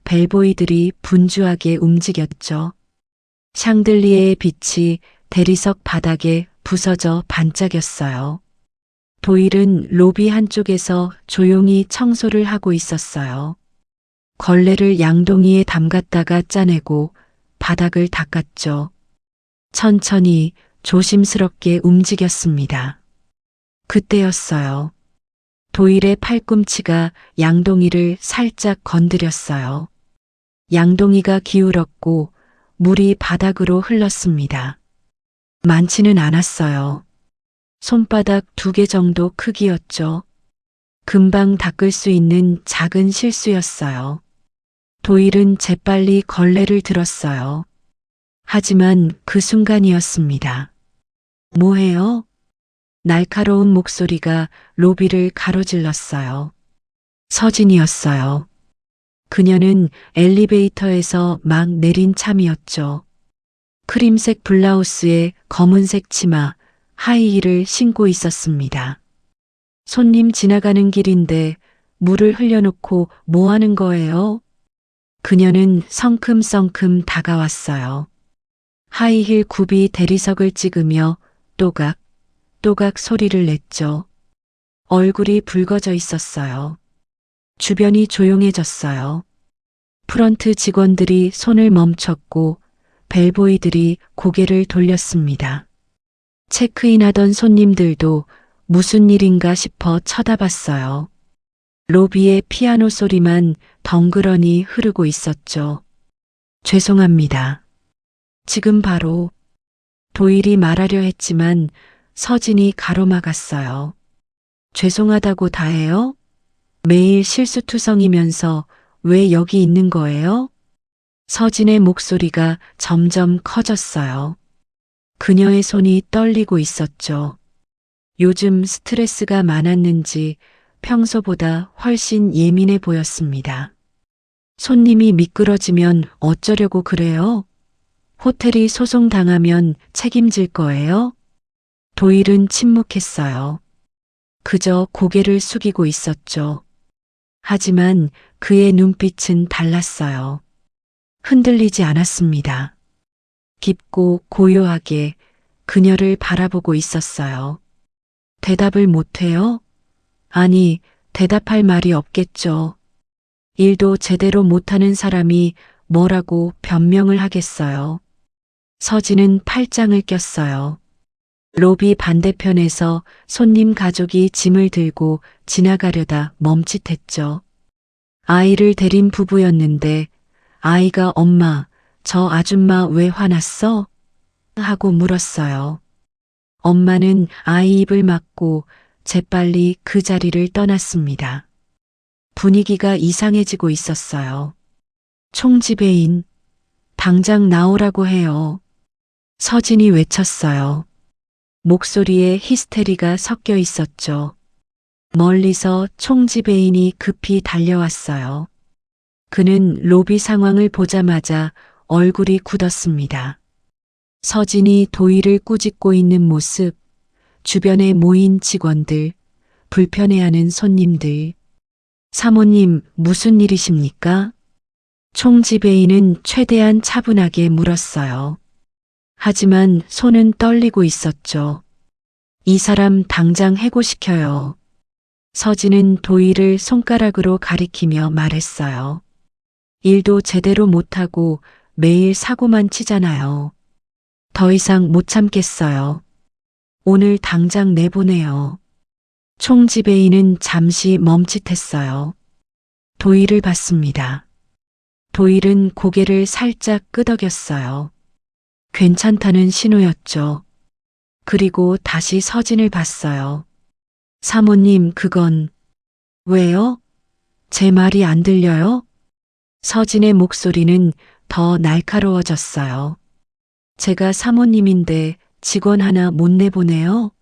벨보이들이 분주하게 움직였죠. 샹들리에의 빛이 대리석 바닥에 부서져 반짝였어요. 도일은 로비 한쪽에서 조용히 청소를 하고 있었어요. 걸레를 양동이에 담갔다가 짜내고 바닥을 닦았죠. 천천히 조심스럽게 움직였습니다. 그때였어요. 도일의 팔꿈치가 양동이를 살짝 건드렸어요. 양동이가 기울었고 물이 바닥으로 흘렀습니다. 많지는 않았어요. 손바닥 2개 정도 크기였죠. 금방 닦을 수 있는 작은 실수였어요. 도일은 재빨리 걸레를 들었어요. 하지만 그 순간이었습니다. 뭐해요? 날카로운 목소리가 로비를 가로질렀어요. 서진이었어요. 그녀는 엘리베이터에서 막 내린 참이었죠. 크림색 블라우스에 검은색 치마, 하이힐을 신고 있었습니다. 손님 지나가는 길인데 물을 흘려놓고 뭐 하는 거예요? 그녀는 성큼성큼 다가왔어요. 하이힐 굽이 대리석을 찍으며 또각, 또각 소리를 냈죠. 얼굴이 붉어져 있었어요. 주변이 조용해졌어요. 프런트 직원들이 손을 멈췄고 벨보이들이 고개를 돌렸습니다. 체크인하던 손님들도 무슨 일인가 싶어 쳐다봤어요. 로비의 피아노 소리만 덩그러니 흐르고 있었죠. 죄송합니다. 지금 바로 도일이 말하려 했지만 서진이 가로막았어요. 죄송하다고 다 해요? 매일 실수투성이면서 왜 여기 있는 거예요? 서진의 목소리가 점점 커졌어요. 그녀의 손이 떨리고 있었죠. 요즘 스트레스가 많았는지 평소보다 훨씬 예민해 보였습니다. 손님이 미끄러지면 어쩌려고 그래요? 호텔이 소송당하면 책임질 거예요? 도일은 침묵했어요. 그저 고개를 숙이고 있었죠. 하지만 그의 눈빛은 달랐어요. 흔들리지 않았습니다. 깊고 고요하게 그녀를 바라보고 있었어요. 대답을 못해요? 아니, 대답할 말이 없겠죠. 일도 제대로 못하는 사람이 뭐라고 변명을 하겠어요. 서진은 팔짱을 꼈어요. 로비 반대편에서 손님 가족이 짐을 들고 지나가려다 멈칫했죠. 아이를 데린 부부였는데 아이가 엄마, 저 아줌마 왜 화났어? 하고 물었어요. 엄마는 아이 입을 막고 재빨리 그 자리를 떠났습니다. 분위기가 이상해지고 있었어요. 총지배인, 당장 나오라고 해요. 서진이 외쳤어요. 목소리에 히스테리가 섞여 있었죠. 멀리서 총지배인이 급히 달려왔어요. 그는 로비 상황을 보자마자 얼굴이 굳었습니다. 서진이 도일을 꾸짖고 있는 모습, 주변에 모인 직원들, 불편해하는 손님들. 사모님, 무슨 일이십니까? 총지배인은 최대한 차분하게 물었어요. 하지만 손은 떨리고 있었죠. 이 사람 당장 해고시켜요. 서진은 도일을 손가락으로 가리키며 말했어요. 일도 제대로 못하고 매일 사고만 치잖아요. 더 이상 못 참겠어요. 오늘 당장 내보내요. 총지배인은 잠시 멈칫했어요. 도일을 봤습니다. 도일은 고개를 살짝 끄덕였어요. 괜찮다는 신호였죠. 그리고 다시 서진을 봤어요. 사모님, 그건 왜요? 제 말이 안 들려요? 서진의 목소리는 더 날카로워졌어요. 제가 사모님인데 직원 하나 못 내보내요?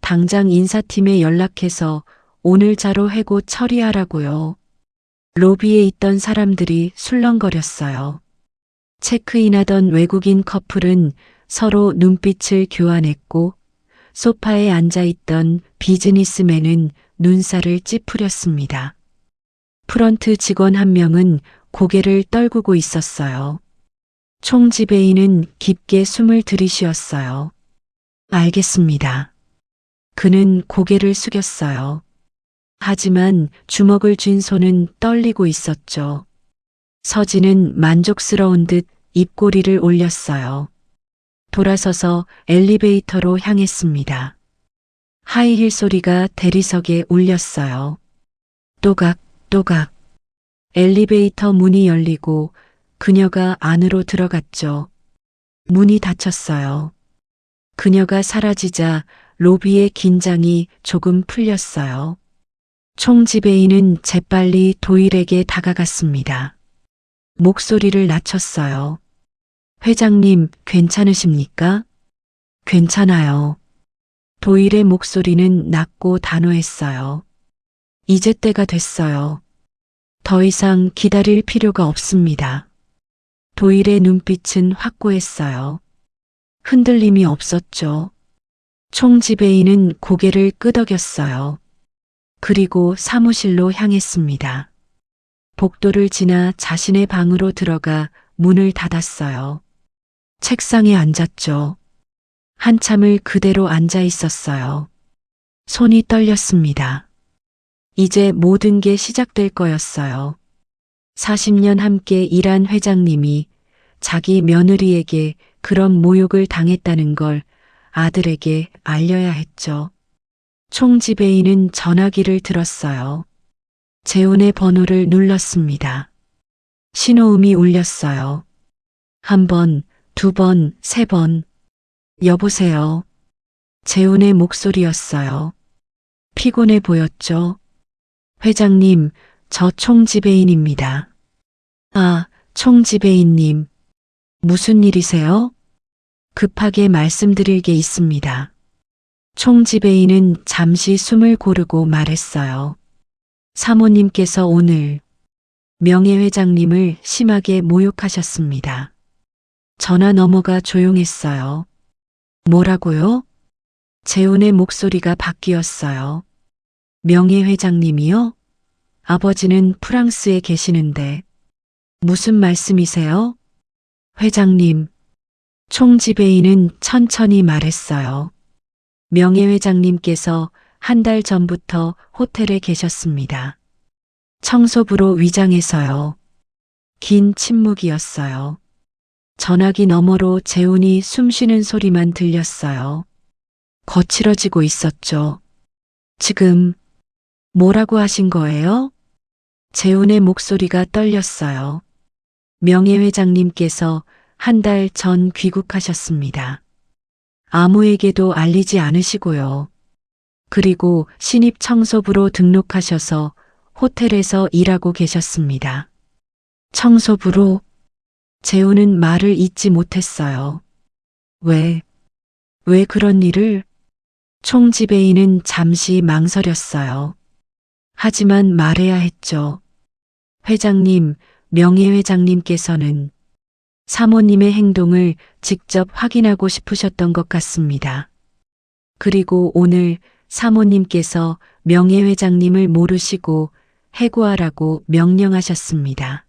당장 인사팀에 연락해서 오늘 자로 해고 처리하라고요. 로비에 있던 사람들이 술렁거렸어요. 체크인하던 외국인 커플은 서로 눈빛을 교환했고 소파에 앉아있던 비즈니스맨은 눈살을 찌푸렸습니다. 프런트 직원 한 명은 고개를 떨구고 있었어요. 총지배인은 깊게 숨을 들이쉬었어요. 알겠습니다. 그는 고개를 숙였어요. 하지만 주먹을 쥔 손은 떨리고 있었죠. 서진은 만족스러운 듯 입꼬리를 올렸어요. 돌아서서 엘리베이터로 향했습니다. 하이힐 소리가 대리석에 울렸어요. 또각, 또각. 엘리베이터 문이 열리고 그녀가 안으로 들어갔죠. 문이 닫혔어요. 그녀가 사라지자 로비의 긴장이 조금 풀렸어요. 총지배인은 재빨리 도일에게 다가갔습니다. 목소리를 낮췄어요. 회장님, 괜찮으십니까? 괜찮아요. 도일의 목소리는 낮고 단호했어요. 이제 때가 됐어요. 더 이상 기다릴 필요가 없습니다. 도일의 눈빛은 확고했어요. 흔들림이 없었죠. 총지배인은 고개를 끄덕였어요. 그리고 사무실로 향했습니다. 복도를 지나 자신의 방으로 들어가 문을 닫았어요. 책상에 앉았죠. 한참을 그대로 앉아 있었어요. 손이 떨렸습니다. 이제 모든 게 시작될 거였어요. 40년 함께 일한 회장님이 자기 며느리에게 그런 모욕을 당했다는 걸 아들에게 알려야 했죠. 총지배인은 전화기를 들었어요. 재훈의 번호를 눌렀습니다. 신호음이 울렸어요. 한 번, 두 번, 세 번. 여보세요. 재훈의 목소리였어요. 피곤해 보였죠. 회장님, 저 총지배인입니다. 아, 총지배인님. 무슨 일이세요? 급하게 말씀드릴 게 있습니다. 총지배인은 잠시 숨을 고르고 말했어요. 사모님께서 오늘 명예회장님을 심하게 모욕하셨습니다. 전화 너머가 조용했어요. 뭐라고요? 재훈의 목소리가 바뀌었어요. 명예회장님이요? 아버지는 프랑스에 계시는데 무슨 말씀이세요? 회장님, 총지배인은 천천히 말했어요. 명예회장님께서 한 달 전부터 호텔에 계셨습니다. 청소부로 위장해서요. 긴 침묵이었어요. 전화기 너머로 재훈이 숨쉬는 소리만 들렸어요. 거칠어지고 있었죠. 지금 뭐라고 하신 거예요? 재훈의 목소리가 떨렸어요. 명예회장님께서 한 달 전 귀국하셨습니다. 아무에게도 알리지 않으시고요. 그리고 신입 청소부로 등록하셔서 호텔에서 일하고 계셨습니다. 청소부로? 재훈은 말을 잇지 못했어요. 왜 그런 일을? 총지배인은 잠시 망설였어요. 하지만 말해야 했죠. 회장님, 명예회장님께서는 사모님의 행동을 직접 확인하고 싶으셨던 것 같습니다. 그리고 오늘 사모님께서 명예회장님을 모르시고 해고하라고 명령하셨습니다.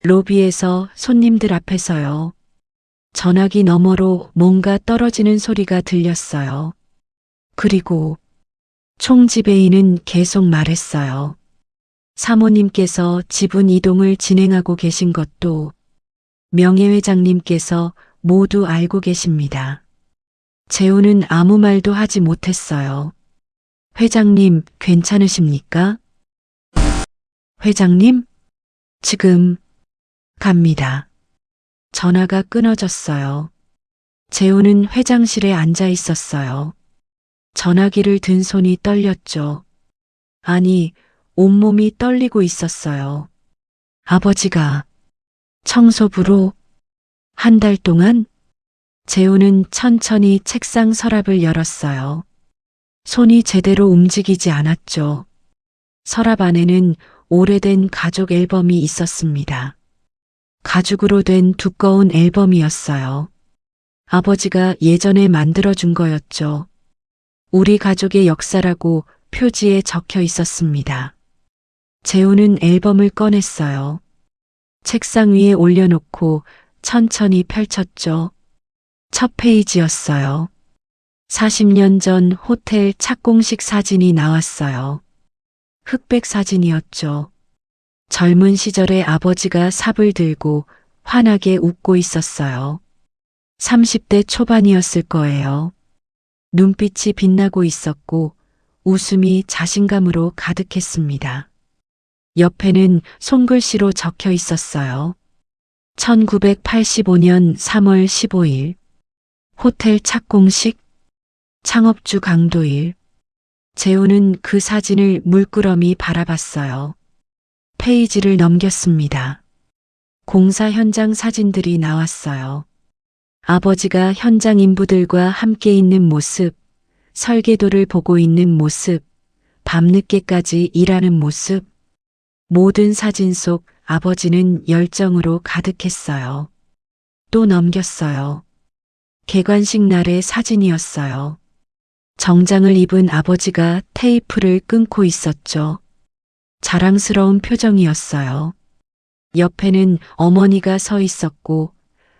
로비에서 손님들 앞에서요. 전화기 너머로 뭔가 떨어지는 소리가 들렸어요. 그리고 총지배인은 계속 말했어요. 사모님께서 지분 이동을 진행하고 계신 것도 명예회장님께서 모두 알고 계십니다. 재훈은 아무 말도 하지 못했어요. 회장님, 괜찮으십니까? 회장님? 지금 갑니다. 전화가 끊어졌어요. 재훈은 회장실에 앉아 있었어요. 전화기를 든 손이 떨렸죠. 아니, 온몸이 떨리고 있었어요. 아버지가 청소부로 한 달 동안? 재훈은 천천히 책상 서랍을 열었어요. 손이 제대로 움직이지 않았죠. 서랍 안에는 오래된 가족 앨범이 있었습니다. 가죽으로 된 두꺼운 앨범이었어요. 아버지가 예전에 만들어준 거였죠. 우리 가족의 역사라고 표지에 적혀 있었습니다. 재훈은 앨범을 꺼냈어요. 책상 위에 올려놓고 천천히 펼쳤죠. 첫 페이지였어요. 40년 전 호텔 착공식 사진이 나왔어요. 흑백 사진이었죠. 젊은 시절의 아버지가 삽을 들고 환하게 웃고 있었어요. 30대 초반이었을 거예요. 눈빛이 빛나고 있었고 웃음이 자신감으로 가득했습니다. 옆에는 손글씨로 적혀 있었어요. 1985년 3월 15일 호텔 착공식 창업주 강도일. 재우는 그 사진을 물끄러미 바라봤어요. 페이지를 넘겼습니다. 공사 현장 사진들이 나왔어요. 아버지가 현장 인부들과 함께 있는 모습, 설계도를 보고 있는 모습, 밤늦게까지 일하는 모습. 모든 사진 속 아버지는 열정으로 가득했어요. 또 넘겼어요. 개관식 날의 사진이었어요. 정장을 입은 아버지가 테이프를 끊고 있었죠. 자랑스러운 표정이었어요. 옆에는 어머니가 서 있었고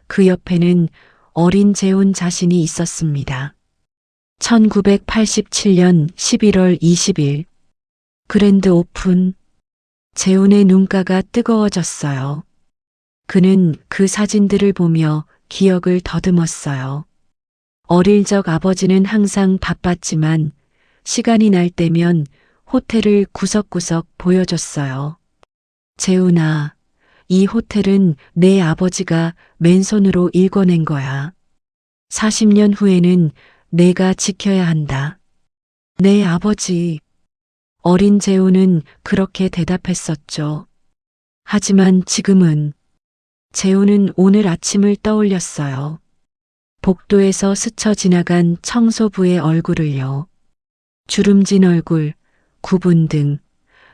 그 옆에는 어린 재훈 자신이 있었습니다. 1987년 11월 20일 그랜드 오픈. 재훈의 눈가가 뜨거워졌어요. 그는 그 사진들을 보며 기억을 더듬었어요. 어릴 적 아버지는 항상 바빴지만 시간이 날 때면 호텔을 구석구석 보여줬어요. 재훈아, 이 호텔은 내 아버지가 맨손으로 일궈낸 거야. 40년 후에는 내가 지켜야 한다. 내 아버지. 어린 재훈은 그렇게 대답했었죠. 하지만 지금은 재훈은 오늘 아침을 떠올렸어요. 복도에서 스쳐 지나간 청소부의 얼굴을요. 주름진 얼굴, 구분 등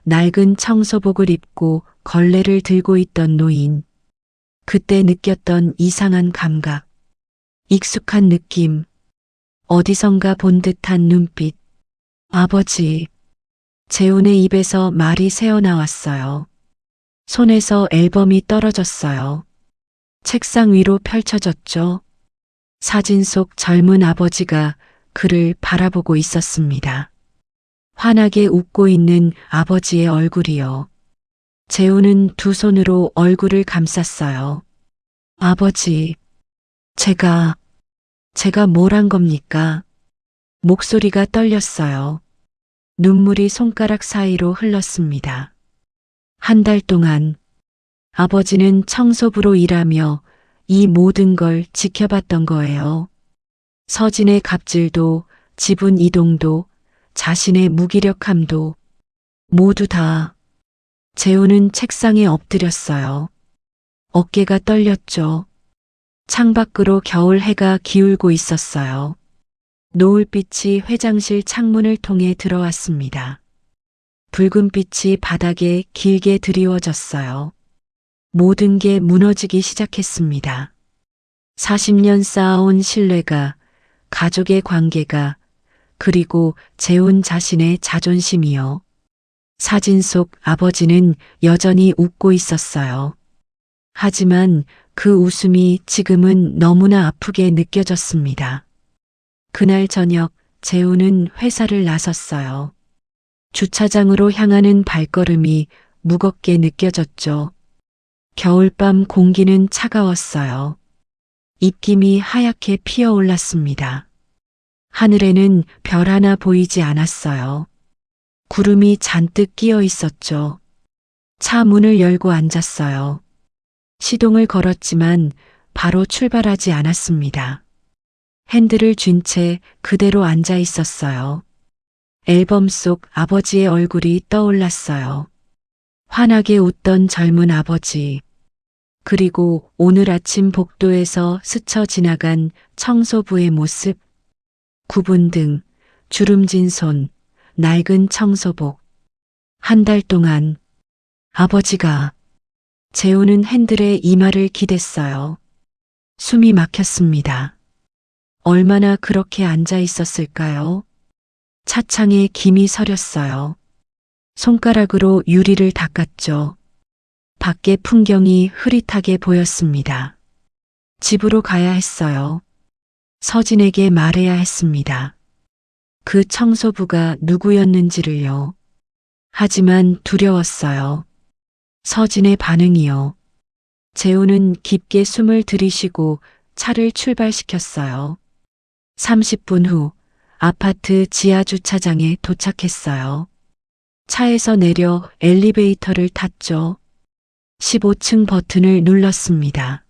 낡은 청소복을 입고 걸레를 들고 있던 노인. 그때 느꼈던 이상한 감각, 익숙한 느낌, 어디선가 본 듯한 눈빛. 아버지. 재훈의 입에서 말이 새어나왔어요. 손에서 앨범이 떨어졌어요. 책상 위로 펼쳐졌죠. 사진 속 젊은 아버지가 그를 바라보고 있었습니다. 환하게 웃고 있는 아버지의 얼굴이요. 재훈은 두 손으로 얼굴을 감쌌어요. 아버지, 제가 뭘 한 겁니까? 목소리가 떨렸어요. 눈물이 손가락 사이로 흘렀습니다. 한 달 동안 아버지는 청소부로 일하며 이 모든 걸 지켜봤던 거예요. 서진의 갑질도, 지분 이동도, 자신의 무기력함도 모두 다. 재훈은 책상에 엎드렸어요. 어깨가 떨렸죠. 창밖으로 겨울 해가 기울고 있었어요. 노을빛이 회장실 창문을 통해 들어왔습니다. 붉은 빛이 바닥에 길게 드리워졌어요. 모든 게 무너지기 시작했습니다. 40년 쌓아온 신뢰가, 가족의 관계가, 그리고 재훈 자신의 자존심이요. 사진 속 아버지는 여전히 웃고 있었어요. 하지만 그 웃음이 지금은 너무나 아프게 느껴졌습니다. 그날 저녁 재훈은 회사를 나섰어요. 주차장으로 향하는 발걸음이 무겁게 느껴졌죠. 겨울밤 공기는 차가웠어요. 입김이 하얗게 피어올랐습니다. 하늘에는 별 하나 보이지 않았어요. 구름이 잔뜩 끼어 있었죠. 차 문을 열고 앉았어요. 시동을 걸었지만 바로 출발하지 않았습니다. 핸들을 쥔 채 그대로 앉아 있었어요. 앨범 속 아버지의 얼굴이 떠올랐어요. 환하게 웃던 젊은 아버지. 그리고 오늘 아침 복도에서 스쳐 지나간 청소부의 모습. 구분 등, 주름진 손, 낡은 청소복. 한 달 동안 아버지가. 재훈은 핸들에 이마를 기댔어요. 숨이 막혔습니다. 얼마나 그렇게 앉아 있었을까요? 차창에 김이 서렸어요. 손가락으로 유리를 닦았죠. 밖의 풍경이 흐릿하게 보였습니다. 집으로 가야 했어요. 서진에게 말해야 했습니다. 그 청소부가 누구였는지를요. 하지만 두려웠어요. 서진의 반응이요. 재훈은 깊게 숨을 들이쉬고 차를 출발시켰어요. 30분 후 아파트 지하 주차장에 도착했어요. 차에서 내려 엘리베이터를 탔죠. 15층 버튼을 눌렀습니다.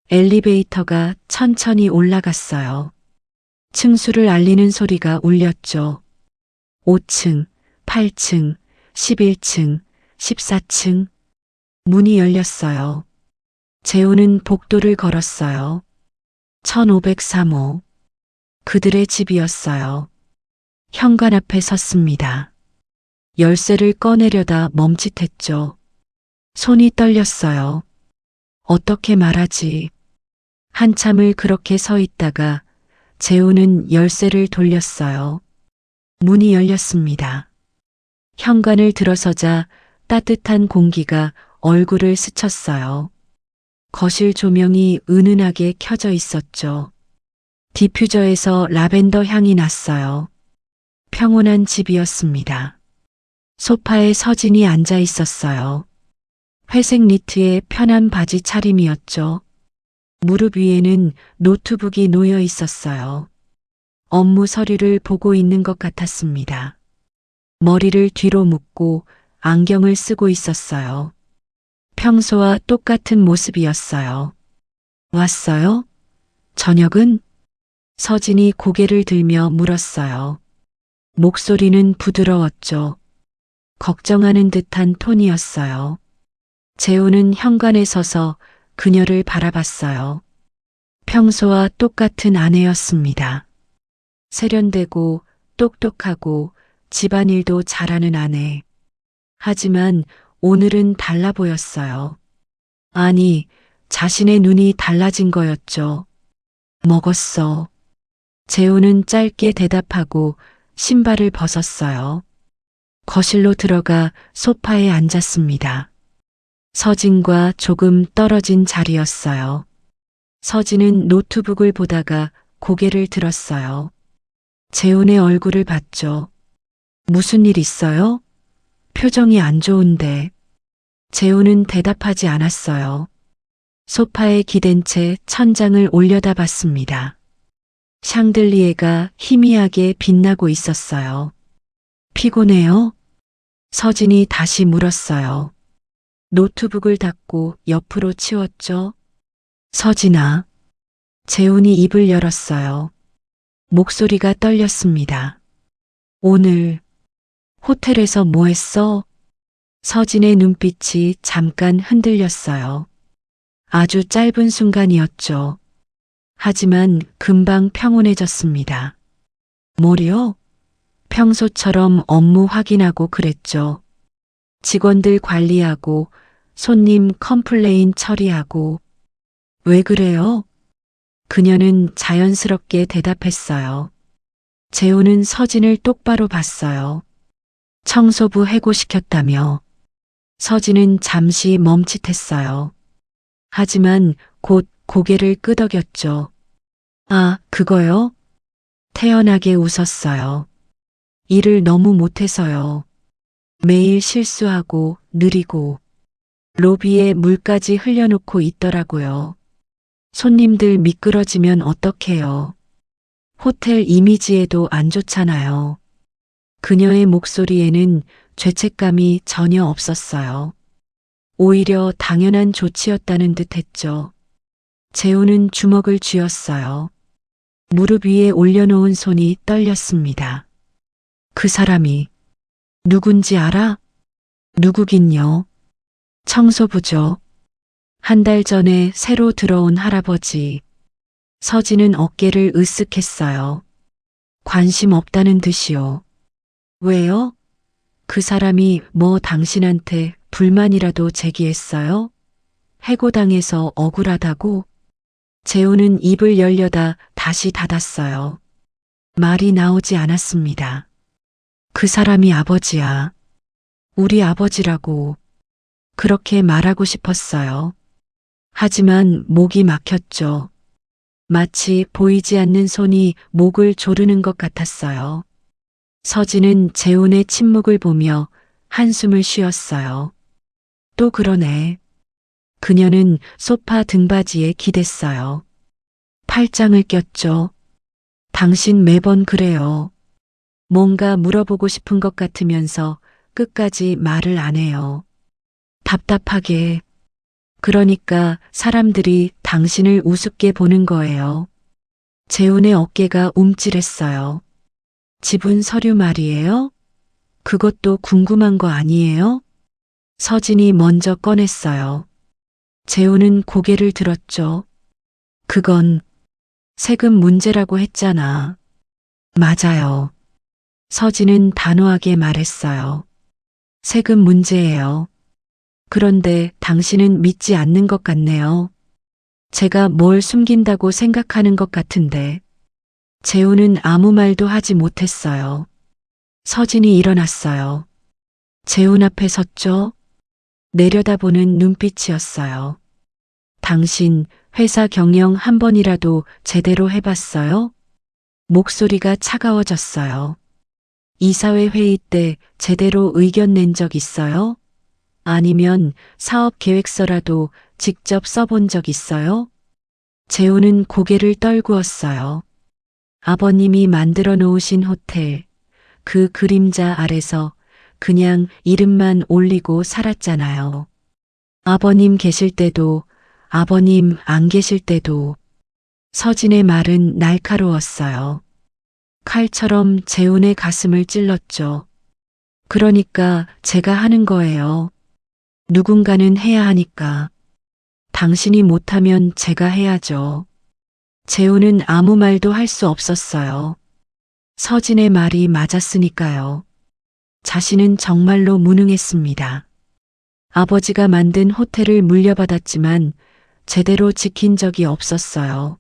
엘리베이터가 천천히 올라갔어요. 층수를 알리는 소리가 울렸죠. 5층, 8층, 11층, 14층. 문이 열렸어요. 재우는 복도를 걸었어요. 1503호. 그들의 집이었어요. 현관 앞에 섰습니다. 열쇠를 꺼내려다 멈칫했죠. 손이 떨렸어요. 어떻게 말하지? 한참을 그렇게 서 있다가 재우는 열쇠를 돌렸어요. 문이 열렸습니다. 현관을 들어서자 따뜻한 공기가 얼굴을 스쳤어요. 거실 조명이 은은하게 켜져 있었죠. 디퓨저에서 라벤더 향이 났어요. 평온한 집이었습니다. 소파에 서진이 앉아 있었어요. 회색 니트에 편한 바지 차림이었죠. 무릎 위에는 노트북이 놓여 있었어요. 업무 서류를 보고 있는 것 같았습니다. 머리를 뒤로 묶고 안경을 쓰고 있었어요. 평소와 똑같은 모습이었어요. 왔어요? 저녁은? 서진이 고개를 들며 물었어요. 목소리는 부드러웠죠. 걱정하는 듯한 톤이었어요. 재우는 현관에 서서 그녀를 바라봤어요. 평소와 똑같은 아내였습니다. 세련되고 똑똑하고 집안일도 잘하는 아내. 하지만 오늘은 달라 보였어요. 아니, 자신의 눈이 달라진 거였죠. 먹었어. 재우는 짧게 대답하고 신발을 벗었어요. 거실로 들어가 소파에 앉았습니다. 서진과 조금 떨어진 자리였어요. 서진은 노트북을 보다가 고개를 들었어요. 재훈의 얼굴을 봤죠. 무슨 일 있어요? 표정이 안 좋은데. 재훈은 대답하지 않았어요. 소파에 기댄 채 천장을 올려다봤습니다. 샹들리에가 희미하게 빛나고 있었어요. 피곤해요? 서진이 다시 물었어요. 노트북을 닫고 옆으로 치웠죠. 서진아. 재훈이 입을 열었어요. 목소리가 떨렸습니다. 오늘 호텔에서 뭐 했어? 서진의 눈빛이 잠깐 흔들렸어요. 아주 짧은 순간이었죠. 하지만 금방 평온해졌습니다. 뭐요? 평소처럼 업무 확인하고 그랬죠. 직원들 관리하고 손님 컴플레인 처리하고. 왜 그래요? 그녀는 자연스럽게 대답했어요. 재훈은 서진을 똑바로 봤어요. 청소부 해고시켰다며. 서진은 잠시 멈칫했어요. 하지만 곧 고개를 끄덕였죠. 아, 그거요? 태연하게 웃었어요. 일을 너무 못해서요. 매일 실수하고 느리고 로비에 물까지 흘려놓고 있더라고요. 손님들 미끄러지면 어떡해요. 호텔 이미지에도 안 좋잖아요. 그녀의 목소리에는 죄책감이 전혀 없었어요. 오히려 당연한 조치였다는 듯 했죠. 재훈은 주먹을 쥐었어요. 무릎 위에 올려놓은 손이 떨렸습니다. 그 사람이 누군지 알아? 누구긴요. 청소부죠. 한 달 전에 새로 들어온 할아버지. 서진은 어깨를 으쓱했어요. 관심 없다는 듯이요. 왜요? 그 사람이 뭐 당신한테 불만이라도 제기했어요? 해고당해서 억울하다고? 재훈은 입을 열려다 다시 닫았어요. 말이 나오지 않았습니다. 그 사람이 아버지야. 우리 아버지라고. 그렇게 말하고 싶었어요. 하지만 목이 막혔죠. 마치 보이지 않는 손이 목을 조르는 것 같았어요. 서진은 재훈의 침묵을 보며 한숨을 쉬었어요. 또 그러네. 그녀는 소파 등받이에 기댔어요. 팔짱을 꼈죠. 당신 매번 그래요. 뭔가 물어보고 싶은 것 같으면서 끝까지 말을 안 해요. 답답하게. 그러니까 사람들이 당신을 우습게 보는 거예요. 재훈의 어깨가 움찔했어요. 지분 서류 말이에요? 그것도 궁금한 거 아니에요? 서진이 먼저 꺼냈어요. 재훈은 고개를 들었죠. 그건 세금 문제라고 했잖아. 맞아요. 서진은 단호하게 말했어요. 세금 문제예요. 그런데 당신은 믿지 않는 것 같네요. 제가 뭘 숨긴다고 생각하는 것 같은데. 재훈은 아무 말도 하지 못했어요. 서진이 일어났어요. 재훈 앞에 섰죠. 내려다보는 눈빛이었어요. 당신 회사 경영 한 번이라도 제대로 해봤어요? 목소리가 차가워졌어요. 이사회 회의 때 제대로 의견 낸 적 있어요? 아니면 사업 계획서라도 직접 써본 적 있어요? 재훈은 고개를 떨구었어요. 아버님이 만들어 놓으신 호텔, 그 그림자 아래서 그냥 이름만 올리고 살았잖아요. 아버님 계실 때도, 아버님 안 계실 때도. 서진의 말은 날카로웠어요. 칼처럼 재훈의 가슴을 찔렀죠. 그러니까 제가 하는 거예요. 누군가는 해야 하니까. 당신이 못하면 제가 해야죠. 재훈은 아무 말도 할 수 없었어요. 서진의 말이 맞았으니까요. 자신은 정말로 무능했습니다. 아버지가 만든 호텔을 물려받았지만 제대로 지킨 적이 없었어요.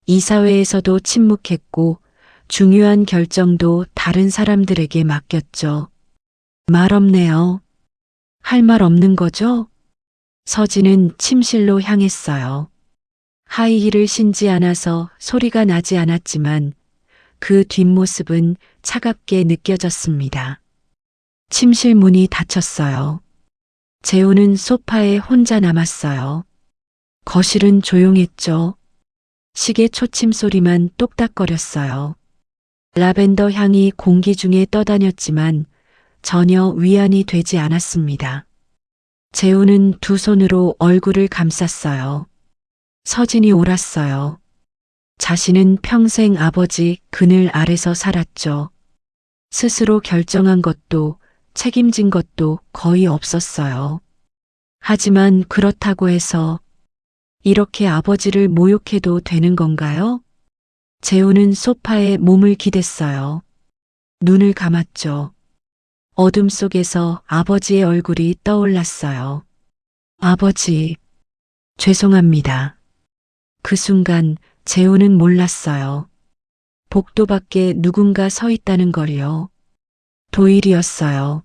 이사회에서도 침묵했고 중요한 결정도 다른 사람들에게 맡겼죠. 말 없네요. 할 말 없는 거죠? 서진은 침실로 향했어요. 하이힐을 신지 않아서 소리가 나지 않았지만 그 뒷모습은 차갑게 느껴졌습니다. 침실 문이 닫혔어요. 재훈은 소파에 혼자 남았어요. 거실은 조용했죠. 시계 초침 소리만 똑딱거렸어요. 라벤더 향이 공기 중에 떠다녔지만 전혀 위안이 되지 않았습니다. 재훈은 두 손으로 얼굴을 감쌌어요. 서진이 옳았어요. 자신은 평생 아버지 그늘 아래서 살았죠. 스스로 결정한 것도 책임진 것도 거의 없었어요. 하지만 그렇다고 해서 이렇게 아버지를 모욕해도 되는 건가요? 재훈은 소파에 몸을 기댔어요. 눈을 감았죠. 어둠 속에서 아버지의 얼굴이 떠올랐어요. 아버지, 죄송합니다. 그 순간 재훈은 몰랐어요. 복도 밖에 누군가 서 있다는 걸요. 도일이었어요.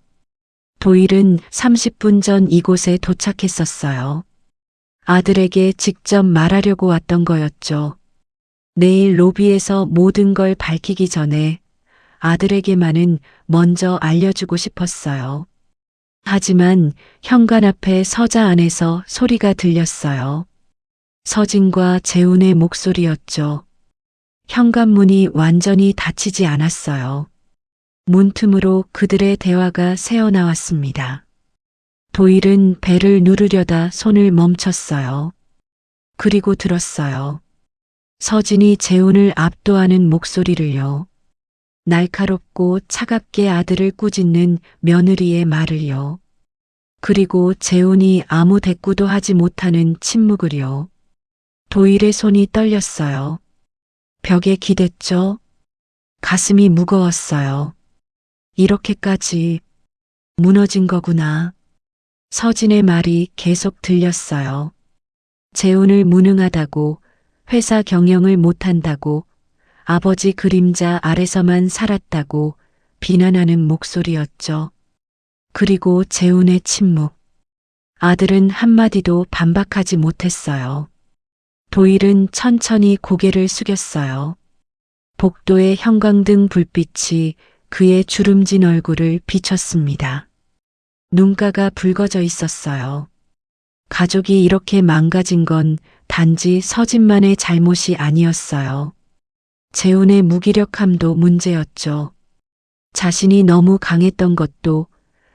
도일은 30분 전 이곳에 도착했었어요. 아들에게 직접 말하려고 왔던 거였죠. 내일 로비에서 모든 걸 밝히기 전에 아들에게만은 먼저 알려주고 싶었어요. 하지만 현관 앞에 서자 안에서 소리가 들렸어요. 서진과 재훈의 목소리였죠. 현관문이 완전히 닫히지 않았어요. 문틈으로 그들의 대화가 새어나왔습니다. 도일은 배를 누르려다 손을 멈췄어요. 그리고 들었어요. 서진이 재훈을 압도하는 목소리를요. 날카롭고 차갑게 아들을 꾸짖는 며느리의 말을요. 그리고 재훈이 아무 대꾸도 하지 못하는 침묵을요. 도일의 손이 떨렸어요. 벽에 기댔죠. 가슴이 무거웠어요. 이렇게까지 무너진 거구나. 서진의 말이 계속 들렸어요. 재훈을 무능하다고, 회사 경영을 못한다고, 아버지 그림자 아래서만 살았다고 비난하는 목소리였죠. 그리고 재훈의 침묵. 아들은 한마디도 반박하지 못했어요. 도일은 천천히 고개를 숙였어요. 복도의 형광등 불빛이 그의 주름진 얼굴을 비췄습니다. 눈가가 붉어져 있었어요. 가족이 이렇게 망가진 건 단지 서진만의 잘못이 아니었어요. 재훈의 무기력함도 문제였죠. 자신이 너무 강했던 것도,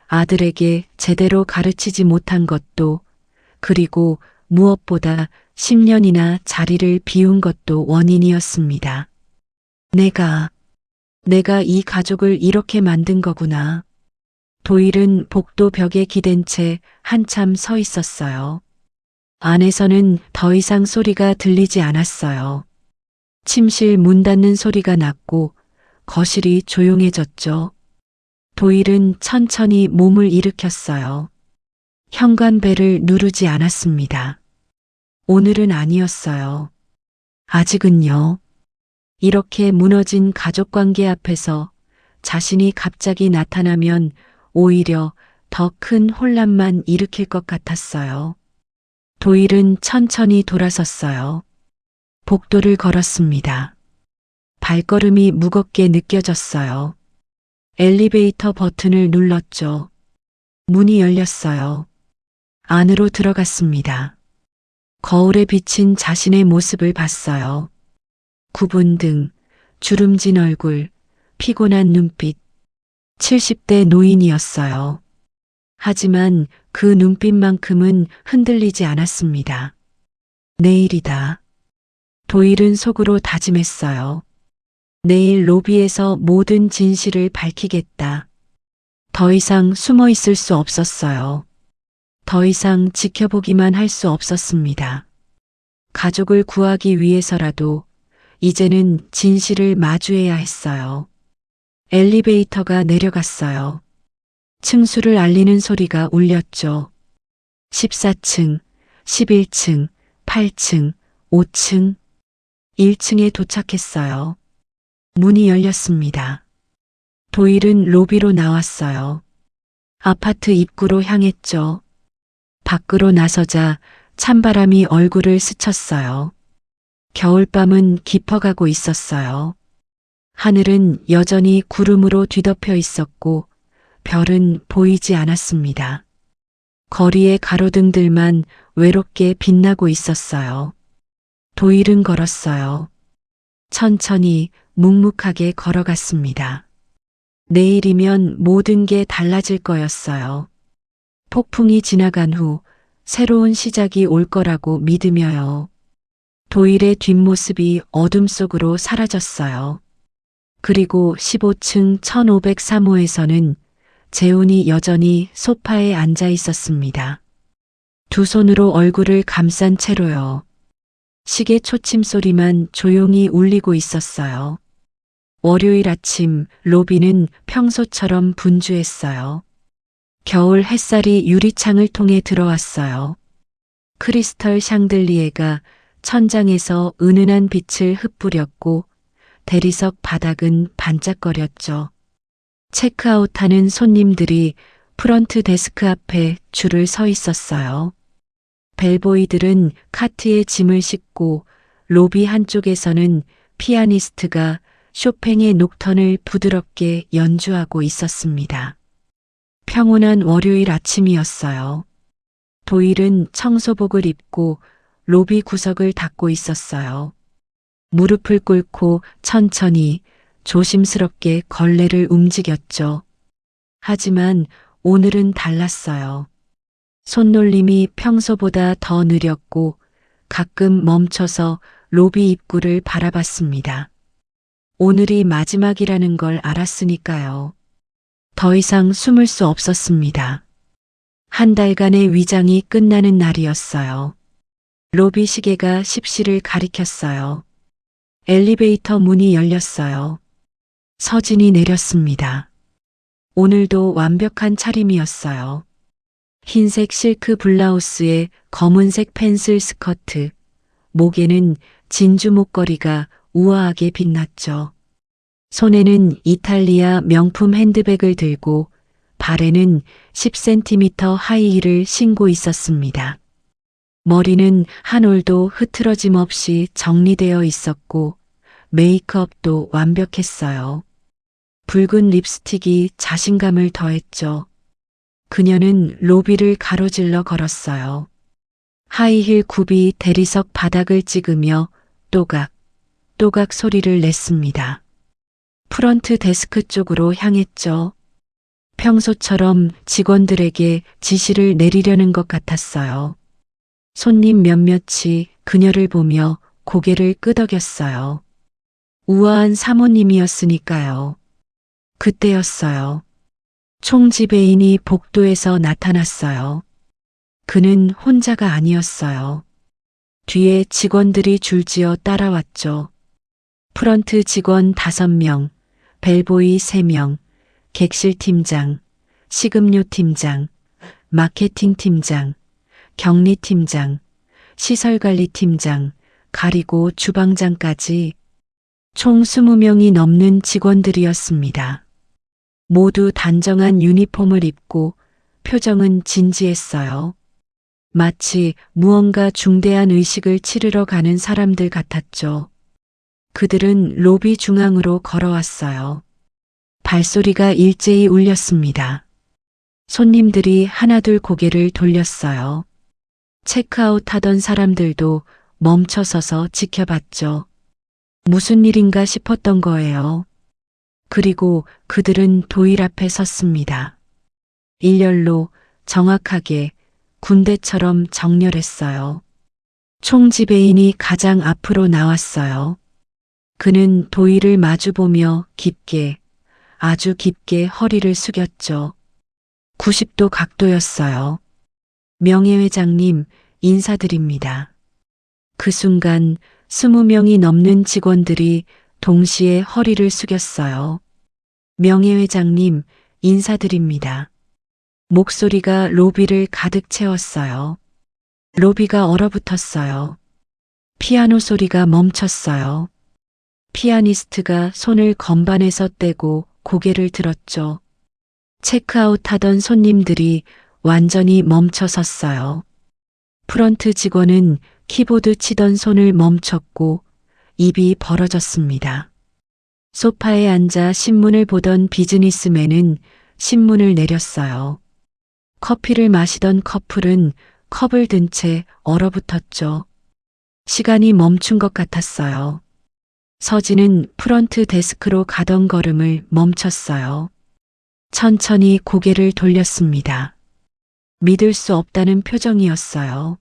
아들에게 제대로 가르치지 못한 것도, 그리고 무엇보다 10년이나 자리를 비운 것도 원인이었습니다. 내가 이 가족을 이렇게 만든 거구나. 도일은 복도 벽에 기댄 채 한참 서 있었어요. 안에서는 더 이상 소리가 들리지 않았어요. 침실 문 닫는 소리가 났고 거실이 조용해졌죠. 도일은 천천히 몸을 일으켰어요. 현관벨을 누르지 않았습니다. 오늘은 아니었어요. 아직은요. 이렇게 무너진 가족관계 앞에서 자신이 갑자기 나타나면 오히려 더 큰 혼란만 일으킬 것 같았어요. 도일은 천천히 돌아섰어요. 복도를 걸었습니다. 발걸음이 무겁게 느껴졌어요. 엘리베이터 버튼을 눌렀죠. 문이 열렸어요. 안으로 들어갔습니다. 거울에 비친 자신의 모습을 봤어요. 굽은 등, 주름진 얼굴, 피곤한 눈빛, 70대 노인이었어요. 하지만 그 눈빛만큼은 흔들리지 않았습니다. 내일이다. 도일은 속으로 다짐했어요. 내일 로비에서 모든 진실을 밝히겠다. 더 이상 숨어 있을 수 없었어요. 더 이상 지켜보기만 할 수 없었습니다. 가족을 구하기 위해서라도 이제는 진실을 마주해야 했어요. 엘리베이터가 내려갔어요. 층수를 알리는 소리가 울렸죠. 14층, 11층, 8층, 5층, 1층에 도착했어요. 문이 열렸습니다. 도일은 로비로 나왔어요. 아파트 입구로 향했죠. 밖으로 나서자 찬바람이 얼굴을 스쳤어요. 겨울밤은 깊어가고 있었어요. 하늘은 여전히 구름으로 뒤덮여 있었고 별은 보이지 않았습니다. 거리의 가로등들만 외롭게 빛나고 있었어요. 도일은 걸었어요. 천천히 묵묵하게 걸어갔습니다. 내일이면 모든 게 달라질 거였어요. 폭풍이 지나간 후 새로운 시작이 올 거라고 믿으며요. 도일의 뒷모습이 어둠 속으로 사라졌어요. 그리고 15층 1503호에서는 재훈이 여전히 소파에 앉아 있었습니다. 두 손으로 얼굴을 감싼 채로요. 시계 초침 소리만 조용히 울리고 있었어요. 월요일 아침 로비는 평소처럼 분주했어요. 겨울 햇살이 유리창을 통해 들어왔어요. 크리스털 샹들리에가 천장에서 은은한 빛을 흩뿌렸고 대리석 바닥은 반짝거렸죠. 체크아웃하는 손님들이 프런트 데스크 앞에 줄을 서 있었어요. 벨보이들은 카트에 짐을 싣고 로비 한쪽에서는 피아니스트가 쇼팽의 녹턴을 부드럽게 연주하고 있었습니다. 평온한 월요일 아침이었어요. 도일은 청소복을 입고 로비 구석을 닦고 있었어요. 무릎을 꿇고 천천히 조심스럽게 걸레를 움직였죠. 하지만 오늘은 달랐어요. 손놀림이 평소보다 더 느렸고 가끔 멈춰서 로비 입구를 바라봤습니다. 오늘이 마지막이라는 걸 알았으니까요. 더 이상 숨을 수 없었습니다. 한 달간의 위장이 끝나는 날이었어요. 로비 시계가 10시를 가리켰어요. 엘리베이터 문이 열렸어요. 서진이 내렸습니다. 오늘도 완벽한 차림이었어요. 흰색 실크 블라우스에 검은색 펜슬 스커트, 목에는 진주 목걸이가 우아하게 빛났죠. 손에는 이탈리아 명품 핸드백을 들고 발에는 10cm 하이힐을 신고 있었습니다. 머리는 한 올도 흐트러짐 없이 정리되어 있었고 메이크업도 완벽했어요. 붉은 립스틱이 자신감을 더했죠. 그녀는 로비를 가로질러 걸었어요. 하이힐 굽이 대리석 바닥을 찍으며 또각, 또각 소리를 냈습니다. 프런트 데스크 쪽으로 향했죠. 평소처럼 직원들에게 지시를 내리려는 것 같았어요. 손님 몇몇이 그녀를 보며 고개를 끄덕였어요. 우아한 사모님이었으니까요. 그때였어요. 총지배인이 복도에서 나타났어요. 그는 혼자가 아니었어요. 뒤에 직원들이 줄지어 따라왔죠. 프런트 직원 5명, 벨보이 3명, 객실 팀장, 식음료 팀장, 마케팅 팀장, 격리 팀장, 시설관리 팀장, 가리고 주방장까지 총 20명이 넘는 직원들이었습니다. 모두 단정한 유니폼을 입고 표정은 진지했어요. 마치 무언가 중대한 의식을 치르러 가는 사람들 같았죠. 그들은 로비 중앙으로 걸어왔어요. 발소리가 일제히 울렸습니다. 손님들이 하나둘 고개를 돌렸어요. 체크아웃 하던 사람들도 멈춰서서 지켜봤죠. 무슨 일인가 싶었던 거예요. 그리고 그들은 도일 앞에 섰습니다. 일렬로 정확하게 군대처럼 정렬했어요. 총지배인이 가장 앞으로 나왔어요. 그는 도일을 마주보며 깊게, 아주 깊게 허리를 숙였죠. 90도 각도였어요. 명예회장님, 인사드립니다. 그 순간 20명이 넘는 직원들이 동시에 허리를 숙였어요. 명예회장님, 인사드립니다. 목소리가 로비를 가득 채웠어요. 로비가 얼어붙었어요. 피아노 소리가 멈췄어요. 피아니스트가 손을 건반에서 떼고 고개를 들었죠. 체크아웃 하던 손님들이 완전히 멈춰 섰어요. 프런트 직원은 키보드 치던 손을 멈췄고 입이 벌어졌습니다. 소파에 앉아 신문을 보던 비즈니스맨은 신문을 내렸어요. 커피를 마시던 커플은 컵을 든 채 얼어붙었죠. 시간이 멈춘 것 같았어요. 서진은 프런트 데스크로 가던 걸음을 멈췄어요. 천천히 고개를 돌렸습니다. 믿을 수 없다는 표정이었어요.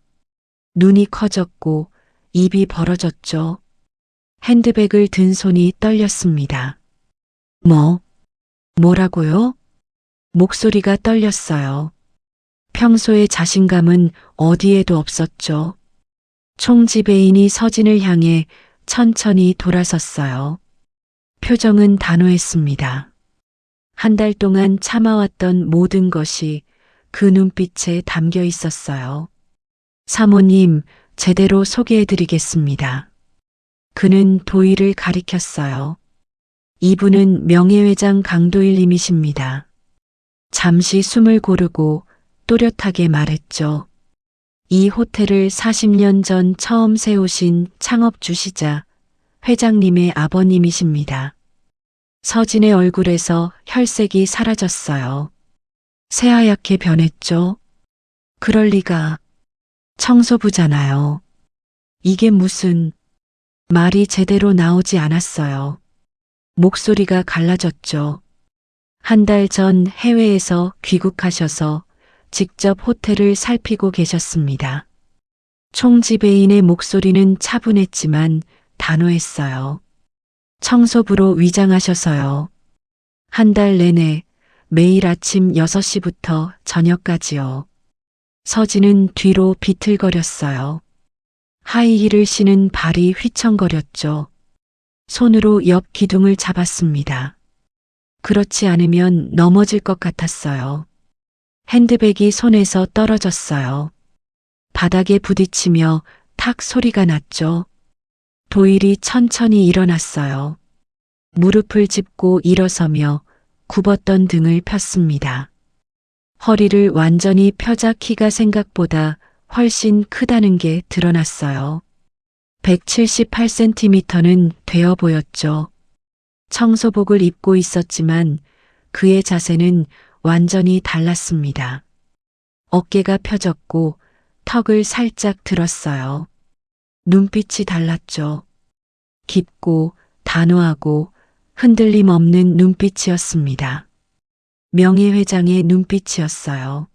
눈이 커졌고 입이 벌어졌죠. 핸드백을 든 손이 떨렸습니다. 뭐라고요? 목소리가 떨렸어요. 평소의 자신감은 어디에도 없었죠. 총지배인이 서진을 향해 천천히 돌아섰어요. 표정은 단호했습니다. 한 달 동안 참아왔던 모든 것이 그 눈빛에 담겨 있었어요. 사모님, 제대로 소개해드리겠습니다. 그는 도일을 가리켰어요. 이분은 명예회장 강도일님이십니다. 잠시 숨을 고르고 또렷하게 말했죠. 이 호텔을 40년 전 처음 세우신 창업주시자 회장님의 아버님이십니다. 서진의 얼굴에서 혈색이 사라졌어요. 새하얗게 변했죠. 그럴 리가. 청소부잖아요. 이게 무슨... 말이 제대로 나오지 않았어요. 목소리가 갈라졌죠. 한 달 전 해외에서 귀국하셔서 직접 호텔을 살피고 계셨습니다. 총지배인의 목소리는 차분했지만 단호했어요. 청소부로 위장하셔서요. 한 달 내내 매일 아침 6시부터 저녁까지요. 서진은 뒤로 비틀거렸어요. 하이힐을 신은 발이 휘청거렸죠. 손으로 옆 기둥을 잡았습니다. 그렇지 않으면 넘어질 것 같았어요. 핸드백이 손에서 떨어졌어요. 바닥에 부딪히며 탁 소리가 났죠. 도일이 천천히 일어났어요. 무릎을 짚고 일어서며 굽었던 등을 폈습니다. 허리를 완전히 펴자 키가 생각보다 훨씬 크다는 게 드러났어요. 178cm는 되어 보였죠. 청소복을 입고 있었지만 그의 자세는 완전히 달랐습니다. 어깨가 펴졌고 턱을 살짝 들었어요. 눈빛이 달랐죠. 깊고 단호하고 흔들림 없는 눈빛이었습니다. 명예회장의 눈빛이었어요.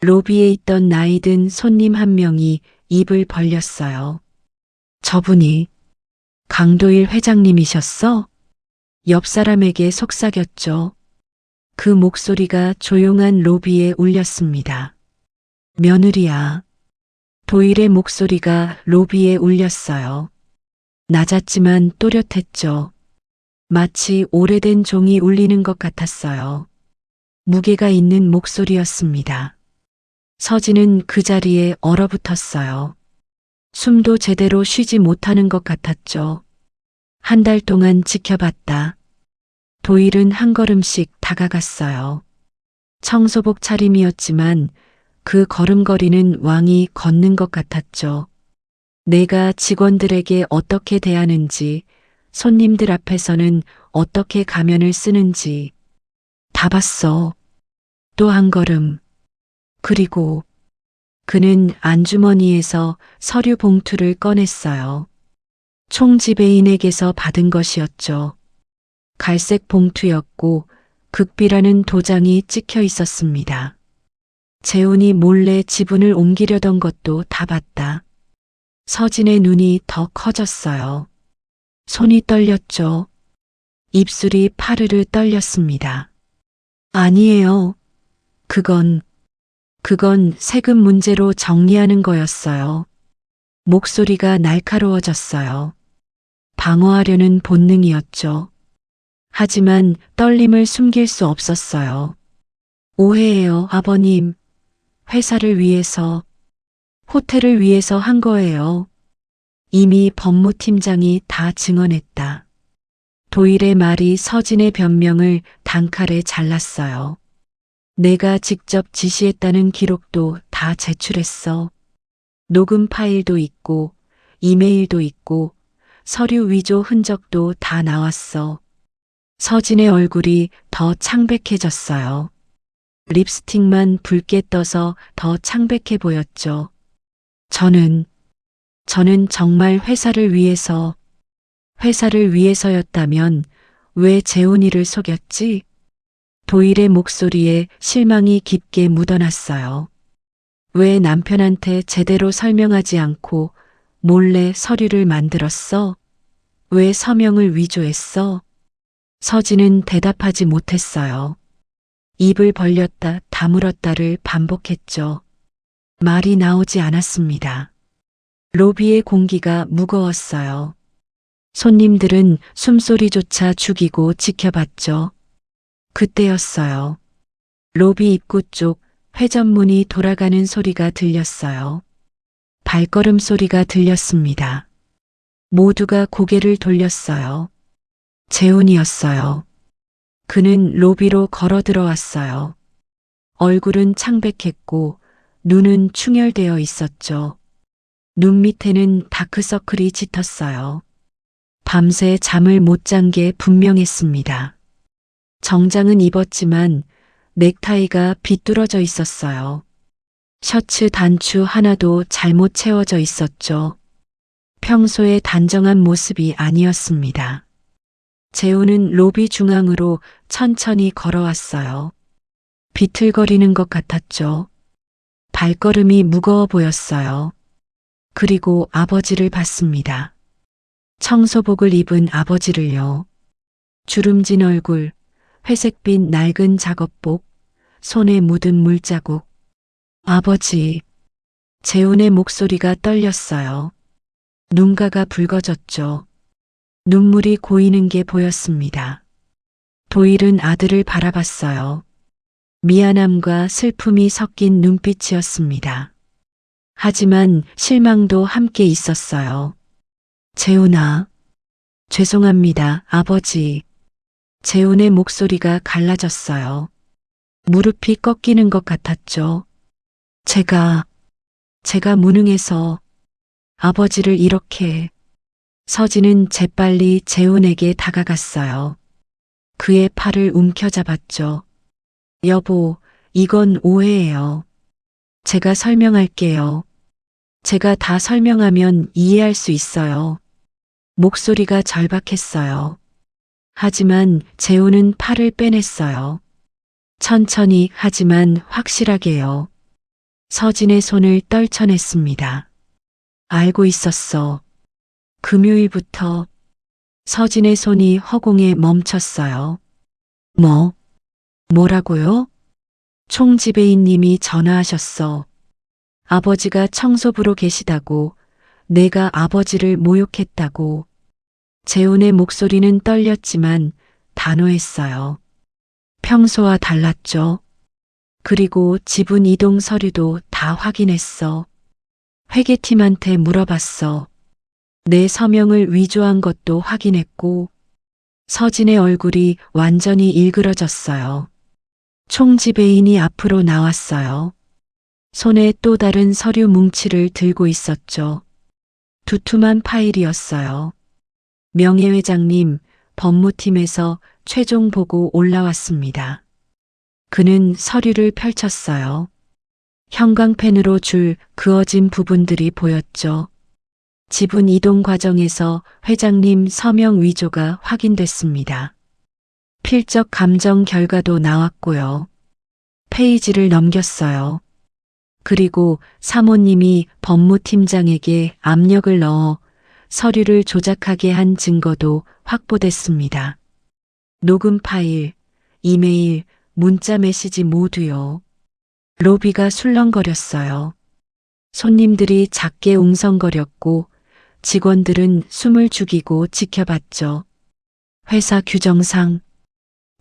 로비에 있던 나이 든 손님 한 명이 입을 벌렸어요. 저분이 강도일 회장님이셨어? 옆 사람에게 속삭였죠. 그 목소리가 조용한 로비에 울렸습니다. 며느리야. 도일의 목소리가 로비에 울렸어요. 낮았지만 또렷했죠. 마치 오래된 종이 울리는 것 같았어요. 무게가 있는 목소리였습니다. 서진은 그 자리에 얼어붙었어요. 숨도 제대로 쉬지 못하는 것 같았죠. 한 달 동안 지켜봤다. 도일은 한 걸음씩 다가갔어요. 청소복 차림이었지만 그 걸음걸이는 왕이 걷는 것 같았죠. 내가 직원들에게 어떻게 대하는지, 손님들 앞에서는 어떻게 가면을 쓰는지 다 봤어. 또 한 걸음. 그리고 그는 안주머니에서 서류 봉투를 꺼냈어요. 총지배인에게서 받은 것이었죠. 갈색 봉투였고 극비라는 도장이 찍혀 있었습니다. 재훈이 몰래 지분을 옮기려던 것도 다 봤다. 서진의 눈이 더 커졌어요. 손이 떨렸죠. 입술이 파르르 떨렸습니다. 아니에요. 그건 세금 문제로 정리하는 거였어요. 목소리가 날카로워졌어요. 방어하려는 본능이었죠. 하지만 떨림을 숨길 수 없었어요. 오해예요, 아버님. 회사를 위해서, 호텔을 위해서 한 거예요. 이미 법무팀장이 다 증언했다. 도일의 말이 서진의 변명을 단칼에 잘랐어요. 내가 직접 지시했다는 기록도 다 제출했어. 녹음 파일도 있고, 이메일도 있고, 서류 위조 흔적도 다 나왔어. 서진의 얼굴이 더 창백해졌어요. 립스틱만 붉게 떠서 더 창백해 보였죠. 저는 정말 회사를 위해서였다면 왜 재훈이를 속였지? 도일의 목소리에 실망이 깊게 묻어났어요. 왜 남편한테 제대로 설명하지 않고 몰래 서류를 만들었어? 왜 서명을 위조했어? 서진은 대답하지 못했어요. 입을 벌렸다 다물었다를 반복했죠. 말이 나오지 않았습니다. 로비의 공기가 무거웠어요. 손님들은 숨소리조차 죽이고 지켜봤죠. 그때였어요. 로비 입구 쪽 회전문이 돌아가는 소리가 들렸어요. 발걸음 소리가 들렸습니다. 모두가 고개를 돌렸어요. 재훈이었어요. 그는 로비로 걸어 들어왔어요. 얼굴은 창백했고 눈은 충혈되어 있었죠. 눈 밑에는 다크서클이 짙었어요. 밤새 잠을 못 잔 게 분명했습니다. 정장은 입었지만 넥타이가 비뚤어져 있었어요. 셔츠 단추 하나도 잘못 채워져 있었죠. 평소의 단정한 모습이 아니었습니다. 재훈은 로비 중앙으로 천천히 걸어왔어요. 비틀거리는 것 같았죠. 발걸음이 무거워 보였어요. 그리고 아버지를 봤습니다. 청소복을 입은 아버지를요. 주름진 얼굴, 회색빛 낡은 작업복, 손에 묻은 물자국. 아버지. 재훈의 목소리가 떨렸어요. 눈가가 붉어졌죠. 눈물이 고이는 게 보였습니다. 도일은 아들을 바라봤어요. 미안함과 슬픔이 섞인 눈빛이었습니다. 하지만 실망도 함께 있었어요. 재훈아. 죄송합니다, 아버지. 재훈의 목소리가 갈라졌어요. 무릎이 꺾이는 것 같았죠. 제가 무능해서 아버지를 이렇게. 서진은 재빨리 재훈에게 다가갔어요. 그의 팔을 움켜잡았죠. 여보, 이건 오해예요. 제가 설명할게요. 제가 다 설명하면 이해할 수 있어요. 목소리가 절박했어요. 하지만 재우는 팔을 빼냈어요. 천천히 하지만 확실하게요. 서진의 손을 떨쳐냈습니다. 알고 있었어. 금요일부터. 서진의 손이 허공에 멈췄어요. 뭐라고요? 총지배인님이 전화하셨어. 아버지가 청소부로 계시다고, 내가 아버지를 모욕했다고. 재훈의 목소리는 떨렸지만 단호했어요. 평소와 달랐죠. 그리고 지분 이동 서류도 다 확인했어. 회계팀한테 물어봤어. 내 서명을 위조한 것도 확인했고. 서진의 얼굴이 완전히 일그러졌어요. 총지배인이 앞으로 나왔어요. 손에 또 다른 서류 뭉치를 들고 있었죠. 두툼한 파일이었어요. 명예회장님, 법무팀에서 최종 보고 올라왔습니다. 그는 서류를 펼쳤어요. 형광펜으로 줄 그어진 부분들이 보였죠. 지분 이동 과정에서 회장님 서명 위조가 확인됐습니다. 필적 감정 결과도 나왔고요. 페이지를 넘겼어요. 그리고 사모님이 법무팀장에게 압력을 넣어 서류를 조작하게 한 증거도 확보됐습니다. 녹음 파일, 이메일, 문자 메시지 모두요. 로비가 술렁거렸어요. 손님들이 작게 웅성거렸고 직원들은 숨을 죽이고 지켜봤죠. 회사 규정상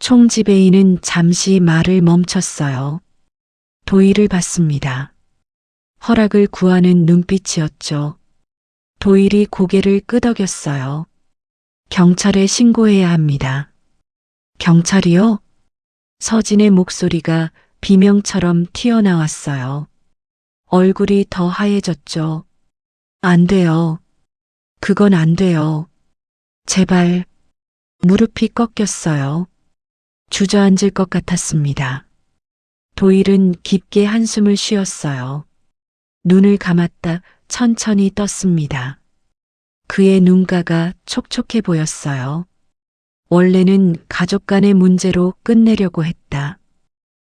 총지배인은 잠시 말을 멈췄어요. 도의를 받습니다. 허락을 구하는 눈빛이었죠. 도일이 고개를 끄덕였어요. 경찰에 신고해야 합니다. 경찰이요? 서진의 목소리가 비명처럼 튀어나왔어요. 얼굴이 더 하얘졌죠. 안 돼요. 그건 안 돼요. 제발. 무릎이 꺾였어요. 주저앉을 것 같았습니다. 도일은 깊게 한숨을 쉬었어요. 눈을 감았다 천천히 떴습니다. 그의 눈가가 촉촉해 보였어요. 원래는 가족 간의 문제로 끝내려고 했다.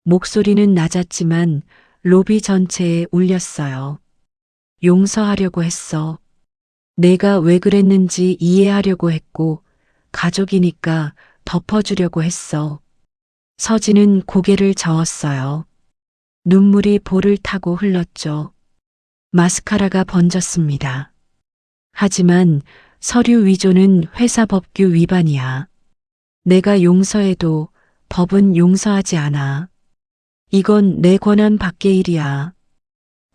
목소리는 낮았지만 로비 전체에 울렸어요. 용서하려고 했어. 내가 왜 그랬는지 이해하려고 했고 가족이니까 덮어주려고 했어. 서진은 고개를 저었어요. 눈물이 볼을 타고 흘렀죠. 마스카라가 번졌습니다. 하지만 서류 위조는 회사 법규 위반이야. 내가 용서해도 법은 용서하지 않아. 이건 내 권한 밖의 일이야.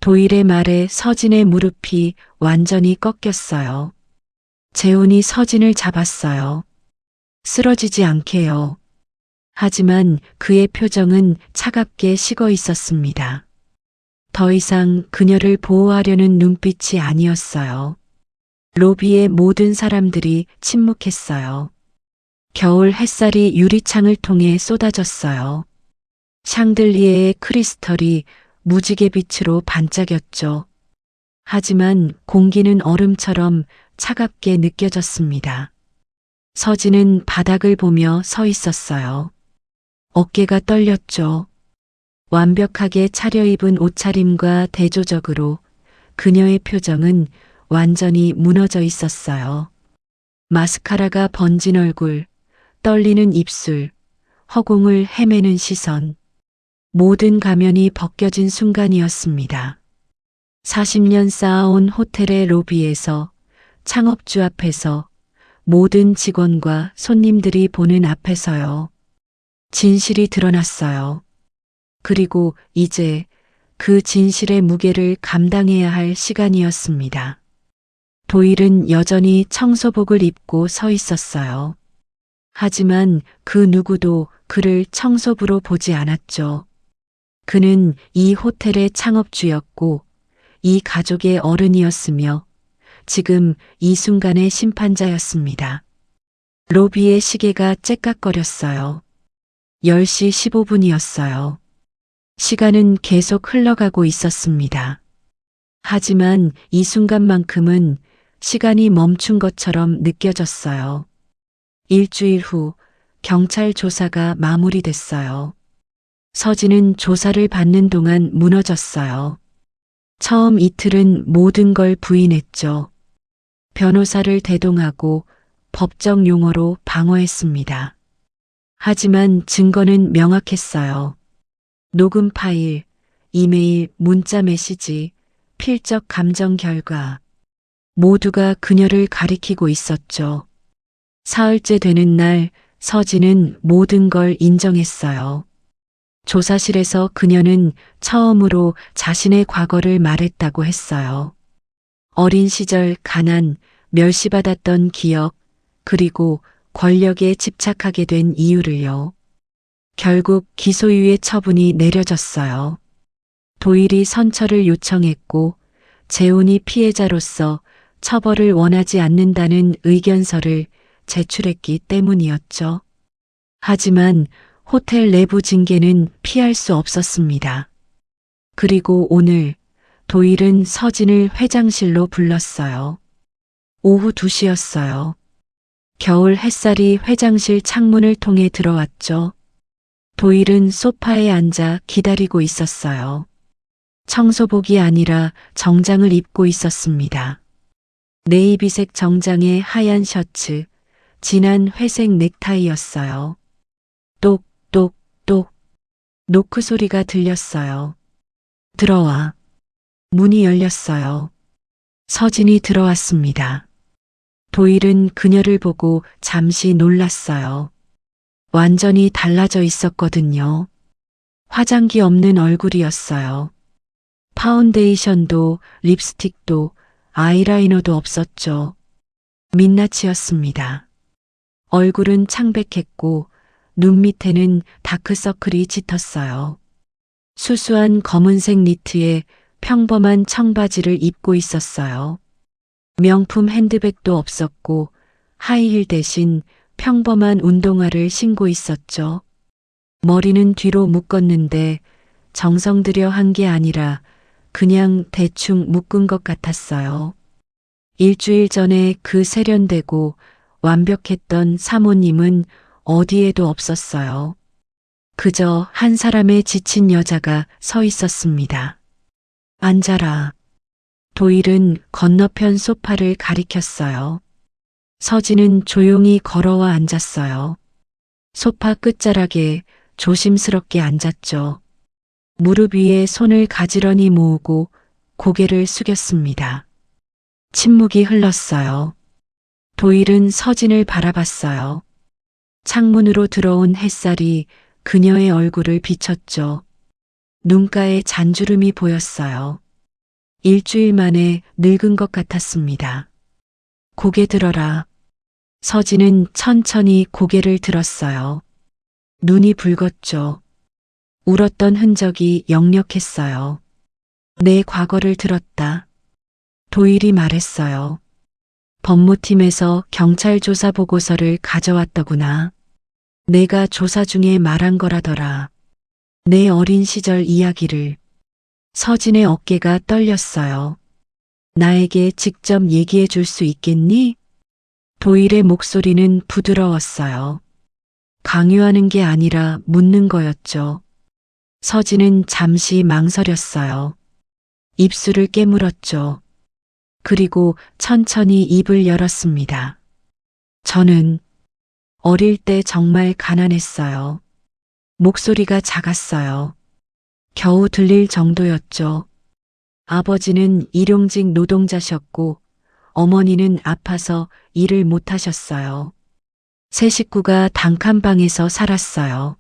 도일의 말에 서진의 무릎이 완전히 꺾였어요. 재훈이 서진을 잡았어요. 쓰러지지 않게요. 하지만 그의 표정은 차갑게 식어 있었습니다. 더 이상 그녀를 보호하려는 눈빛이 아니었어요. 로비의 모든 사람들이 침묵했어요. 겨울 햇살이 유리창을 통해 쏟아졌어요. 샹들리에의 크리스털이 무지개 빛으로 반짝였죠. 하지만 공기는 얼음처럼 차갑게 느껴졌습니다. 서진은 바닥을 보며 서 있었어요. 어깨가 떨렸죠. 완벽하게 차려입은 옷차림과 대조적으로 그녀의 표정은 완전히 무너져 있었어요. 마스카라가 번진 얼굴, 떨리는 입술, 허공을 헤매는 시선. 모든 가면이 벗겨진 순간이었습니다. 40년 쌓아온 호텔의 로비에서, 창업주 앞에서, 모든 직원과 손님들이 보는 앞에서요. 진실이 드러났어요. 그리고 이제 그 진실의 무게를 감당해야 할 시간이었습니다. 도일은 여전히 청소복을 입고 서 있었어요. 하지만 그 누구도 그를 청소부로 보지 않았죠. 그는 이 호텔의 창업주였고 이 가족의 어른이었으며 지금 이 순간의 심판자였습니다. 로비의 시계가 째깍거렸어요. 10시 15분이었어요. 시간은 계속 흘러가고 있었습니다. 하지만 이 순간만큼은 시간이 멈춘 것처럼 느껴졌어요. 일주일 후 경찰 조사가 마무리됐어요. 서진은 조사를 받는 동안 무너졌어요. 처음 이틀은 모든 걸 부인했죠. 변호사를 대동하고 법정 용어로 방어했습니다. 하지만 증거는 명확했어요. 녹음 파일, 이메일, 문자 메시지, 필적 감정 결과. 모두가 그녀를 가리키고 있었죠. 사흘째 되는 날 서진은 모든 걸 인정했어요. 조사실에서 그녀는 처음으로 자신의 과거를 말했다고 했어요. 어린 시절 가난, 멸시받았던 기억, 그리고 권력에 집착하게 된 이유를요. 결국 기소유예 처분이 내려졌어요. 도일이 선처를 요청했고 재훈이 피해자로서 처벌을 원하지 않는다는 의견서를 제출했기 때문이었죠. 하지만 호텔 내부 징계는 피할 수 없었습니다. 그리고 오늘 도일은 서진을 회장실로 불렀어요. 오후 2시였어요. 겨울 햇살이 회장실 창문을 통해 들어왔죠. 도일은 소파에 앉아 기다리고 있었어요. 청소복이 아니라 정장을 입고 있었습니다. 네이비색 정장에 하얀 셔츠, 진한 회색 넥타이였어요. 똑똑똑 노크 소리가 들렸어요. 들어와. 문이 열렸어요. 서진이 들어왔습니다. 도일은 그녀를 보고 잠시 놀랐어요. 완전히 달라져 있었거든요. 화장기 없는 얼굴이었어요. 파운데이션도 립스틱도 아이라이너도 없었죠. 민낯이었습니다. 얼굴은 창백했고 눈 밑에는 다크서클이 짙었어요. 수수한 검은색 니트에 평범한 청바지를 입고 있었어요. 명품 핸드백도 없었고 하이힐 대신 평범한 운동화를 신고 있었죠. 머리는 뒤로 묶었는데 정성 들여 한 게 아니라 그냥 대충 묶은 것 같았어요. 일주일 전에 그 세련되고 완벽했던 사모님은 어디에도 없었어요. 그저 한 사람의 지친 여자가 서 있었습니다. 앉아라. 도일은 건너편 소파를 가리켰어요. 서진은 조용히 걸어와 앉았어요. 소파 끝자락에 조심스럽게 앉았죠. 무릎 위에 손을 가지런히 모으고 고개를 숙였습니다. 침묵이 흘렀어요. 도일은 서진을 바라봤어요. 창문으로 들어온 햇살이 그녀의 얼굴을 비췄죠. 눈가에 잔주름이 보였어요. 일주일 만에 늙은 것 같았습니다. 고개 들어라. 서진은 천천히 고개를 들었어요. 눈이 붉었죠. 울었던 흔적이 역력했어요. 내 과거를 들었다. 도일이 말했어요. 법무팀에서 경찰 조사 보고서를 가져왔더구나. 내가 조사 중에 말한 거라더라. 내 어린 시절 이야기를. 서진의 어깨가 떨렸어요. 나에게 직접 얘기해 줄 수 있겠니? 도일의 목소리는 부드러웠어요. 강요하는 게 아니라 묻는 거였죠. 서진은 잠시 망설였어요. 입술을 깨물었죠. 그리고 천천히 입을 열었습니다. 저는 어릴 때 정말 가난했어요. 목소리가 작았어요. 겨우 들릴 정도였죠. 아버지는 일용직 노동자셨고 어머니는 아파서 일을 못하셨어요. 세 식구가 단칸방에서 살았어요.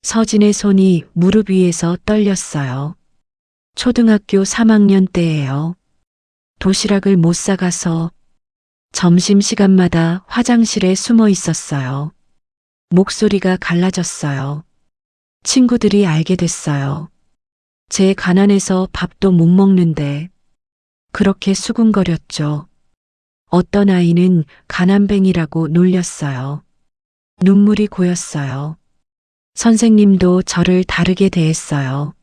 서진의 손이 무릎 위에서 떨렸어요. 초등학교 3학년 때예요. 도시락을 못 사가서 점심시간마다 화장실에 숨어 있었어요. 목소리가 갈라졌어요. 친구들이 알게 됐어요. 제 가난해서 밥도 못 먹는데 그렇게 수군거렸죠. 어떤 아이는 가난뱅이라고 놀렸어요. 눈물이 고였어요. 선생님도 저를 다르게 대했어요.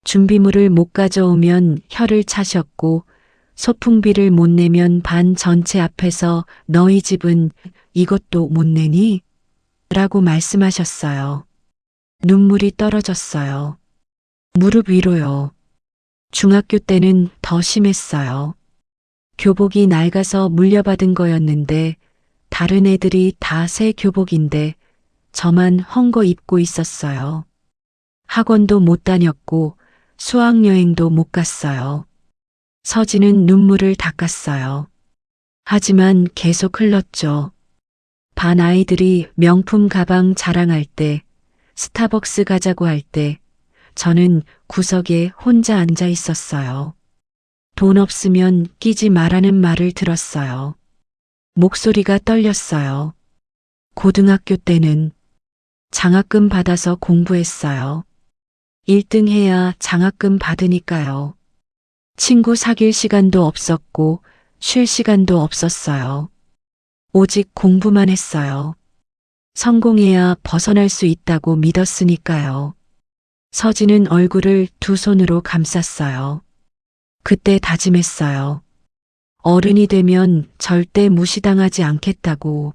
준비물을 못 가져오면 혀를 차셨고 소풍비를 못 내면 반 전체 앞에서 너희 집은 이것도 못 내니? 라고 말씀하셨어요. 눈물이 떨어졌어요. 무릎 위로요. 중학교 때는 더 심했어요. 교복이 낡아서 물려받은 거였는데 다른 애들이 다 새 교복인데 저만 헝거 입고 있었어요. 학원도 못 다녔고 수학여행도 못 갔어요. 서진은 눈물을 닦았어요. 하지만 계속 흘렀죠. 반 아이들이 명품 가방 자랑할 때, 스타벅스 가자고 할 때, 저는 구석에 혼자 앉아 있었어요. 돈 없으면 끼지 말라는 말을 들었어요. 목소리가 떨렸어요. 고등학교 때는 장학금 받아서 공부했어요. 1등 해야 장학금 받으니까요. 친구 사귈 시간도 없었고 쉴 시간도 없었어요. 오직 공부만 했어요. 성공해야 벗어날 수 있다고 믿었으니까요. 서진은 얼굴을 두 손으로 감쌌어요. 그때 다짐했어요. 어른이 되면 절대 무시당하지 않겠다고.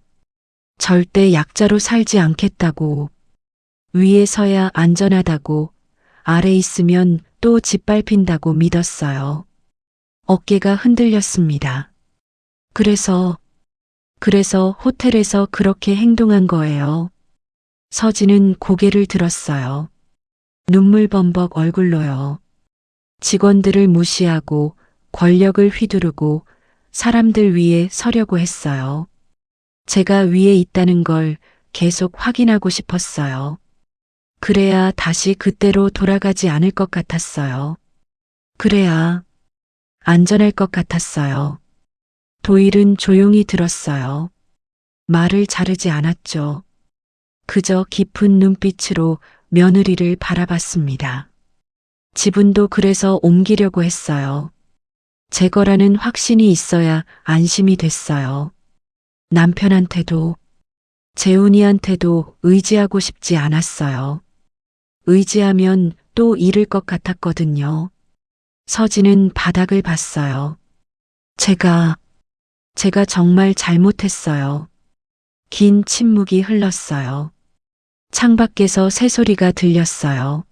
절대 약자로 살지 않겠다고. 위에 서야 안전하다고. 아래 있으면 또 짓밟힌다고 믿었어요. 어깨가 흔들렸습니다. 그래서 호텔에서 그렇게 행동한 거예요. 서진은 고개를 들었어요. 눈물 범벅 얼굴로요. 직원들을 무시하고 권력을 휘두르고 사람들 위에 서려고 했어요. 제가 위에 있다는 걸 계속 확인하고 싶었어요. 그래야 다시 그때로 돌아가지 않을 것 같았어요. 그래야 안전할 것 같았어요. 도일은 조용히 들었어요. 말을 자르지 않았죠. 그저 깊은 눈빛으로 며느리를 바라봤습니다. 지분도 그래서 옮기려고 했어요. 제 거라는 확신이 있어야 안심이 됐어요. 남편한테도, 재훈이한테도 의지하고 싶지 않았어요. 의지하면 또 잃을 것 같았거든요. 서진은 바닥을 봤어요. 제가 정말 잘못했어요. 긴 침묵이 흘렀어요. 창밖에서 새소리가 들렸어요.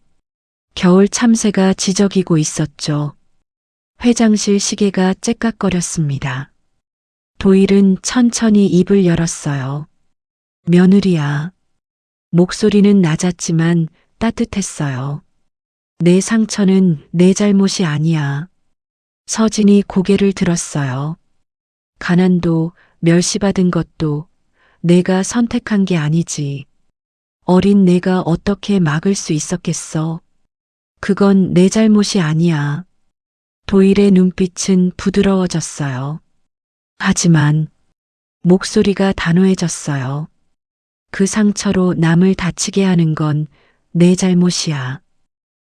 겨울 참새가 지저귀고 있었죠. 회장실 시계가 째깍거렸습니다. 도일은 천천히 입을 열었어요. 며느리야. 목소리는 낮았지만 따뜻했어요. 내 상처는 내 잘못이 아니야. 서진이 고개를 들었어요. 가난도 멸시받은 것도 내가 선택한 게 아니지. 어린 내가 어떻게 막을 수 있었겠어. 그건 내 잘못이 아니야. 도일의 눈빛은 부드러워졌어요. 하지만 목소리가 단호해졌어요. 그 상처로 남을 다치게 하는 건 내 잘못이야.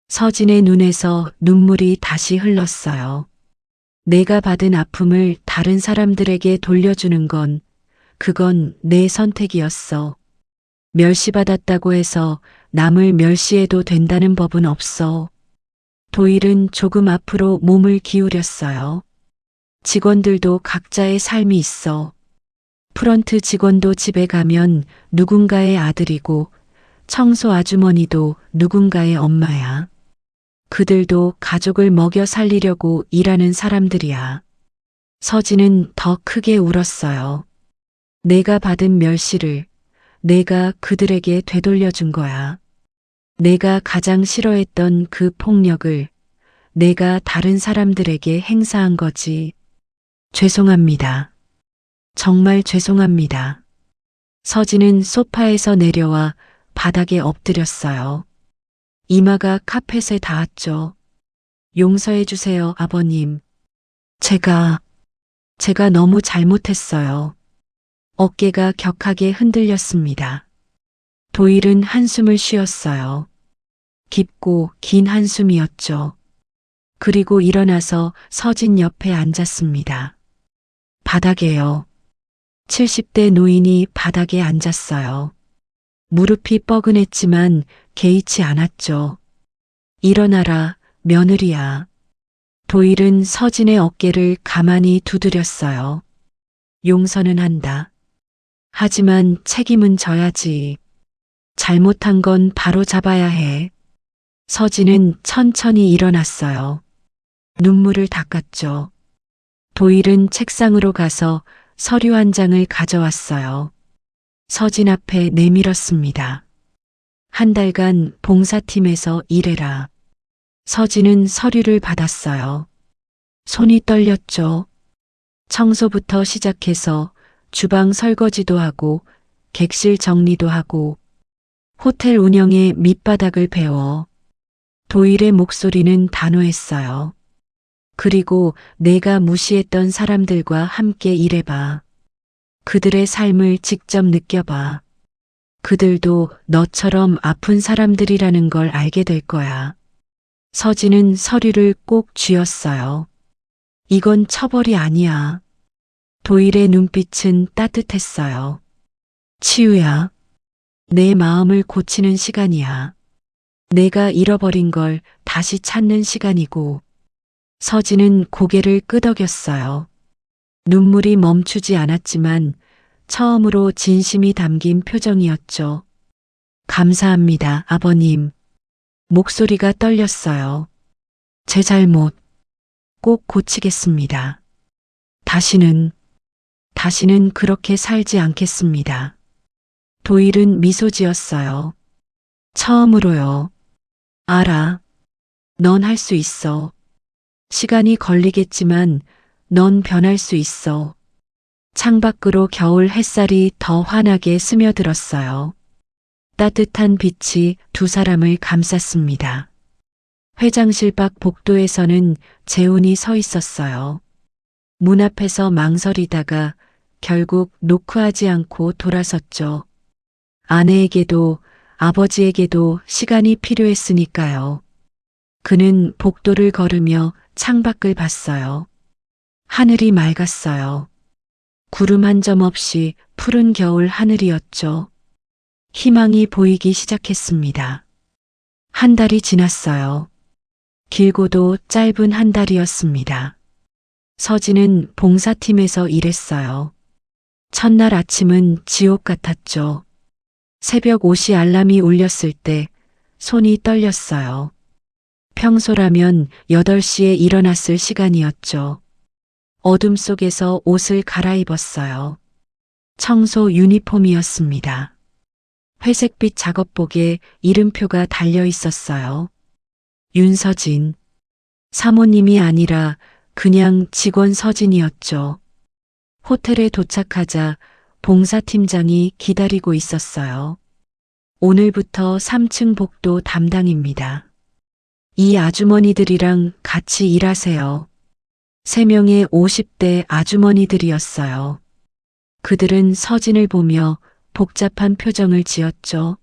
서진의 눈에서 눈물이 다시 흘렀어요. 내가 받은 아픔을 다른 사람들에게 돌려주는 건 그건 내 선택이었어. 멸시받았다고 해서 남을 멸시해도 된다는 법은 없어. 도일은 조금 앞으로 몸을 기울였어요. 직원들도 각자의 삶이 있어. 프런트 직원도 집에 가면 누군가의 아들이고 청소 아주머니도 누군가의 엄마야. 그들도 가족을 먹여 살리려고 일하는 사람들이야. 서진은 더 크게 울었어요. 내가 받은 멸시를 내가 그들에게 되돌려준 거야. 내가 가장 싫어했던 그 폭력을 내가 다른 사람들에게 행사한 거지. 죄송합니다. 정말 죄송합니다. 서진은 소파에서 내려와 바닥에 엎드렸어요. 이마가 카펫에 닿았죠. 용서해 주세요, 아버님. 제가 너무 잘못했어요. 어깨가 격하게 흔들렸습니다. 도일은 한숨을 쉬었어요. 깊고 긴 한숨이었죠. 그리고 일어나서 서진 옆에 앉았습니다. 바닥에요. 70대 노인이 바닥에 앉았어요. 무릎이 뻐근했지만 개의치 않았죠. 일어나라, 며느리야. 도일은 서진의 어깨를 가만히 두드렸어요. 용서는 한다. 하지만 책임은 져야지. 잘못한 건 바로 잡아야 해. 서진은 천천히 일어났어요. 눈물을 닦았죠. 도일은 책상으로 가서 서류 한 장을 가져왔어요. 서진 앞에 내밀었습니다. 한 달간 봉사팀에서 일해라. 서진은 서류를 받았어요. 손이 떨렸죠. 청소부터 시작해서 주방 설거지도 하고 객실 정리도 하고 호텔 운영에 밑바닥을 배워. 도일의 목소리는 단호했어요. 그리고 내가 무시했던 사람들과 함께 일해봐. 그들의 삶을 직접 느껴봐. 그들도 너처럼 아픈 사람들이라는 걸 알게 될 거야. 서진은 서류를 꼭 쥐었어요. 이건 처벌이 아니야. 도일의 눈빛은 따뜻했어요. 치유야. 내 마음을 고치는 시간이야. 내가 잃어버린 걸 다시 찾는 시간이고. 서진은 고개를 끄덕였어요. 눈물이 멈추지 않았지만 처음으로 진심이 담긴 표정이었죠. 감사합니다, 아버님. 목소리가 떨렸어요. 제 잘못 꼭 고치겠습니다. 다시는 그렇게 살지 않겠습니다. 도일은 미소 지었어요. 처음으로요. 알아. 넌 할 수 있어. 시간이 걸리겠지만 넌 변할 수 있어. 창밖으로 겨울 햇살이 더 환하게 스며들었어요. 따뜻한 빛이 두 사람을 감쌌습니다. 회장실 밖 복도에서는 재훈이 서 있었어요. 문 앞에서 망설이다가 결국 노크하지 않고 돌아섰죠. 아내에게도 아버지에게도 시간이 필요했으니까요. 그는 복도를 걸으며 창밖을 봤어요. 하늘이 맑았어요. 구름 한 점 없이 푸른 겨울 하늘이었죠. 희망이 보이기 시작했습니다. 한 달이 지났어요. 길고도 짧은 한 달이었습니다. 서진은 봉사팀에서 일했어요. 첫날 아침은 지옥 같았죠. 새벽 5시 알람이 울렸을 때 손이 떨렸어요. 평소라면 8시에 일어났을 시간이었죠. 어둠 속에서 옷을 갈아입었어요. 청소 유니폼이었습니다. 회색빛 작업복에 이름표가 달려 있었어요. 윤서진. 사모님이 아니라 그냥 직원 서진이었죠. 호텔에 도착하자 봉사팀장이 기다리고 있었어요. 오늘부터 3층 복도 담당입니다. 이 아주머니들이랑 같이 일하세요. 3명의 50대 아주머니들이었어요. 그들은 서진을 보며 복잡한 표정을 지었죠.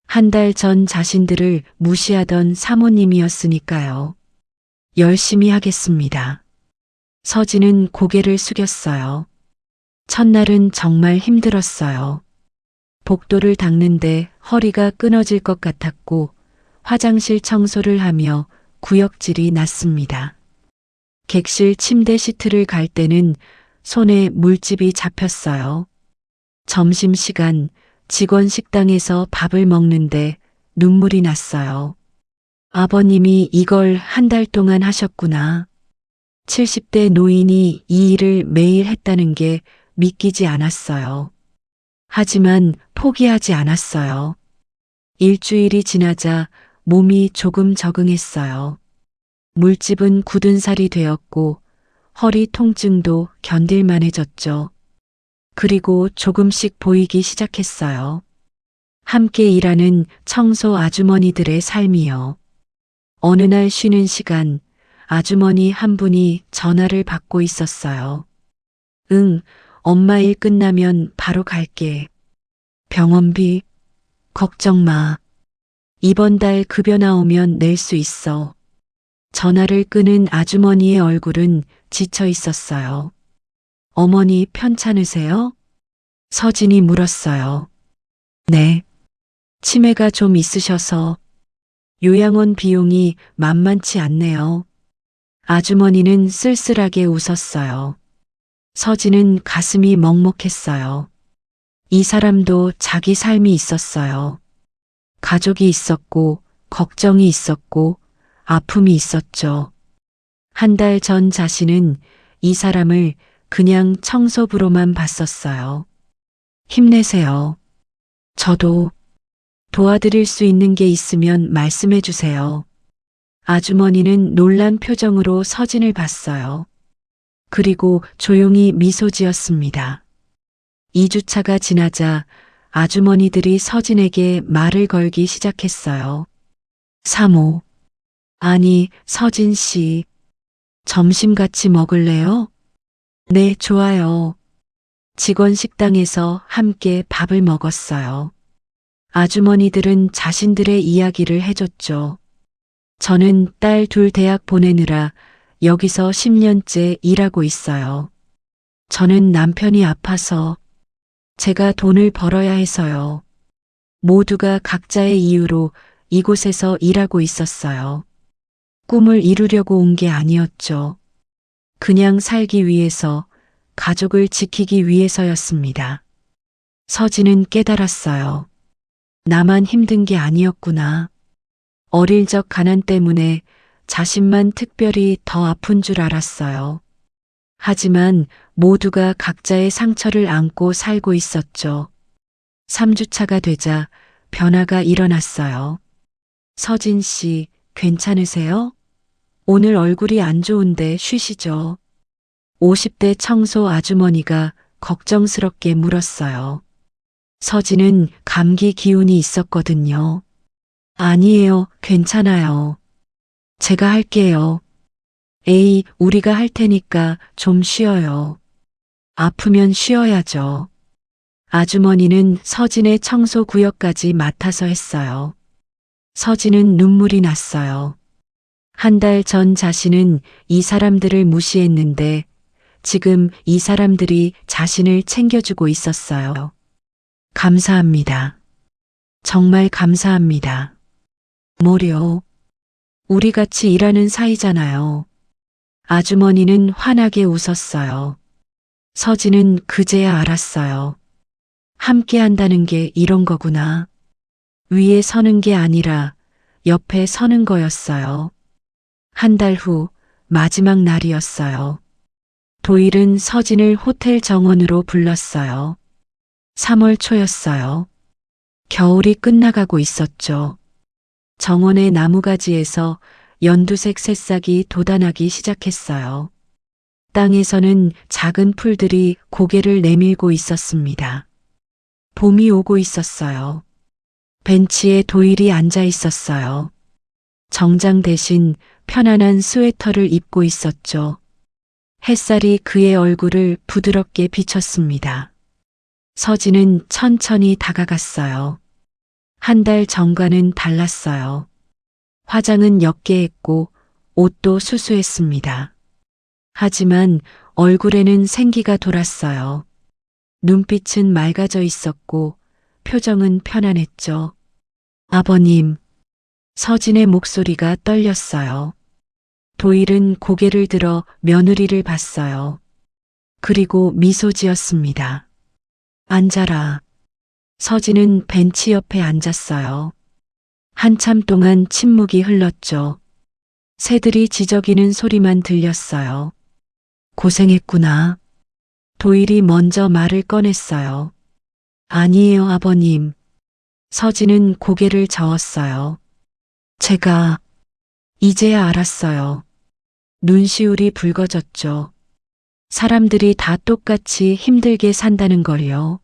한 달 전 자신들을 무시하던 사모님이었으니까요. 열심히 하겠습니다. 서진은 고개를 숙였어요. 첫날은 정말 힘들었어요. 복도를 닦는데 허리가 끊어질 것 같았고 화장실 청소를 하며 구역질이 났습니다. 객실 침대 시트를 갈 때는 손에 물집이 잡혔어요. 점심시간 직원 식당에서 밥을 먹는데 눈물이 났어요. 아버님이 이걸 한 달 동안 하셨구나. 70대 노인이 이 일을 매일 했다는 게 믿기지 않았어요. 하지만 포기하지 않았어요. 일주일이 지나자 몸이 조금 적응했어요. 물집은 굳은 살이 되었고 허리 통증도 견딜만해졌죠. 그리고 조금씩 보이기 시작했어요. 함께 일하는 청소 아주머니들의 삶이요. 어느 날 쉬는 시간 아주머니 한 분이 전화를 받고 있었어요. 응, 엄마 일 끝나면 바로 갈게. 병원비? 걱정 마. 이번 달 급여 나오면 낼 수 있어. 전화를 끄는 아주머니의 얼굴은 지쳐 있었어요. 어머니 편찮으세요? 서진이 물었어요. 네. 치매가 좀 있으셔서 요양원 비용이 만만치 않네요. 아주머니는 쓸쓸하게 웃었어요. 서진은 가슴이 먹먹했어요. 이 사람도 자기 삶이 있었어요. 가족이 있었고, 걱정이 있었고, 아픔이 있었죠. 한 달 전 자신은 이 사람을 그냥 청소부로만 봤었어요. 힘내세요. 저도 도와드릴 수 있는 게 있으면 말씀해 주세요. 아주머니는 놀란 표정으로 서진을 봤어요. 그리고 조용히 미소 지었습니다. 2주차가 지나자 아주머니들이 서진에게 말을 걸기 시작했어요. 사모. 아니, 서진 씨. 점심 같이 먹을래요? 네, 좋아요. 직원 식당에서 함께 밥을 먹었어요. 아주머니들은 자신들의 이야기를 해줬죠. 저는 딸 둘 대학 보내느라 여기서 10년째 일하고 있어요. 저는 남편이 아파서 제가 돈을 벌어야 해서요. 모두가 각자의 이유로 이곳에서 일하고 있었어요. 꿈을 이루려고 온 게 아니었죠. 그냥 살기 위해서, 가족을 지키기 위해서였습니다. 서진은 깨달았어요. 나만 힘든 게 아니었구나. 어릴 적 가난 때문에 자신만 특별히 더 아픈 줄 알았어요. 하지만 모두가 각자의 상처를 안고 살고 있었죠. 3주차가 되자 변화가 일어났어요. 서진 씨, 괜찮으세요? 오늘 얼굴이 안 좋은데 쉬시죠. 50대 청소 아주머니가 걱정스럽게 물었어요. 서진은 감기 기운이 있었거든요. 아니에요, 괜찮아요. 제가 할게요. 에이, 우리가 할 테니까 좀 쉬어요. 아프면 쉬어야죠. 아주머니는 서진의 청소 구역까지 맡아서 했어요. 서진은 눈물이 났어요. 한 달 전 자신은 이 사람들을 무시했는데 지금 이 사람들이 자신을 챙겨주고 있었어요. 감사합니다. 정말 감사합니다. 뭐려? 우리 같이 일하는 사이잖아요. 아주머니는 환하게 웃었어요. 서진은 그제야 알았어요. 함께 한다는 게 이런 거구나. 위에 서는 게 아니라 옆에 서는 거였어요. 한 달 후 마지막 날이었어요. 도일은 서진을 호텔 정원으로 불렀어요. 3월 초였어요. 겨울이 끝나가고 있었죠. 정원의 나무가지에서 연두색 새싹이 돋아나기 시작했어요. 땅에서는 작은 풀들이 고개를 내밀고 있었습니다. 봄이 오고 있었어요. 벤치에 도일이 앉아 있었어요. 정장 대신 편안한 스웨터를 입고 있었죠. 햇살이 그의 얼굴을 부드럽게 비쳤습니다. 서진은 천천히 다가갔어요. 한 달 전과는 달랐어요. 화장은 옅게 했고 옷도 수수했습니다. 하지만 얼굴에는 생기가 돌았어요. 눈빛은 맑아져 있었고 표정은 편안했죠. 아버님. 서진의 목소리가 떨렸어요. 도일은 고개를 들어 며느리를 봤어요. 그리고 미소 지었습니다. 앉아라. 서진은 벤치 옆에 앉았어요. 한참 동안 침묵이 흘렀죠. 새들이 지저귀는 소리만 들렸어요. 고생했구나. 도일이 먼저 말을 꺼냈어요. 아니에요, 아버님. 서진은 고개를 저었어요. 제가 이제야 알았어요. 눈시울이 붉어졌죠. 사람들이 다 똑같이 힘들게 산다는 걸요.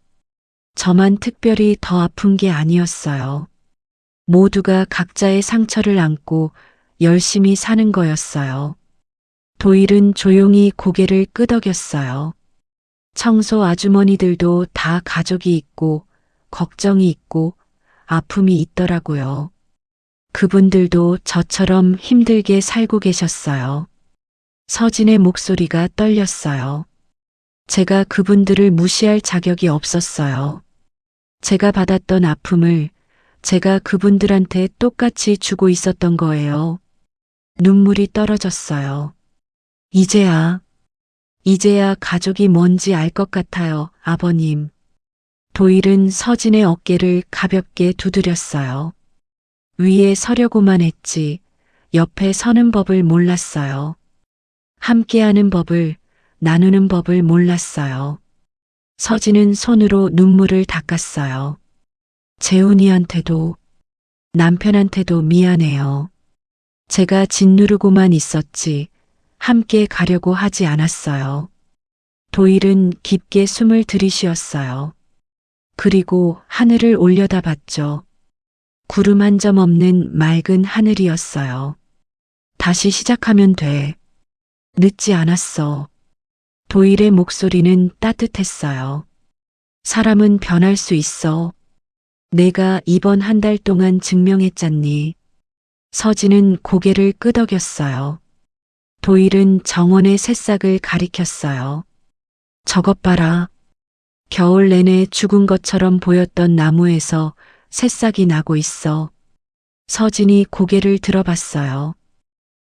저만 특별히 더 아픈 게 아니었어요. 모두가 각자의 상처를 안고 열심히 사는 거였어요. 도일은 조용히 고개를 끄덕였어요. 청소 아주머니들도 다 가족이 있고 걱정이 있고 아픔이 있더라고요. 그분들도 저처럼 힘들게 살고 계셨어요. 서진의 목소리가 떨렸어요. 제가 그분들을 무시할 자격이 없었어요. 제가 받았던 아픔을 제가 그분들한테 똑같이 주고 있었던 거예요. 눈물이 떨어졌어요. 이제야 가족이 뭔지 알 것 같아요, 아버님. 도일은 서진의 어깨를 가볍게 두드렸어요. 위에 서려고만 했지, 옆에 서는 법을 몰랐어요. 함께하는 법을, 나누는 법을 몰랐어요. 서진은 손으로 눈물을 닦았어요. 재훈이한테도, 남편한테도 미안해요. 제가 짓누르고만 있었지, 함께 가려고 하지 않았어요. 도일은 깊게 숨을 들이쉬었어요. 그리고 하늘을 올려다봤죠. 구름 한 점 없는 맑은 하늘이었어요. 다시 시작하면 돼. 늦지 않았어. 도일의 목소리는 따뜻했어요. 사람은 변할 수 있어. 내가 이번 한 달 동안 증명했잖니. 서진은 고개를 끄덕였어요. 도일은 정원의 새싹을 가리켰어요. 저것 봐라. 겨울 내내 죽은 것처럼 보였던 나무에서 새싹이 나고 있어. 서진이 고개를 들어봤어요.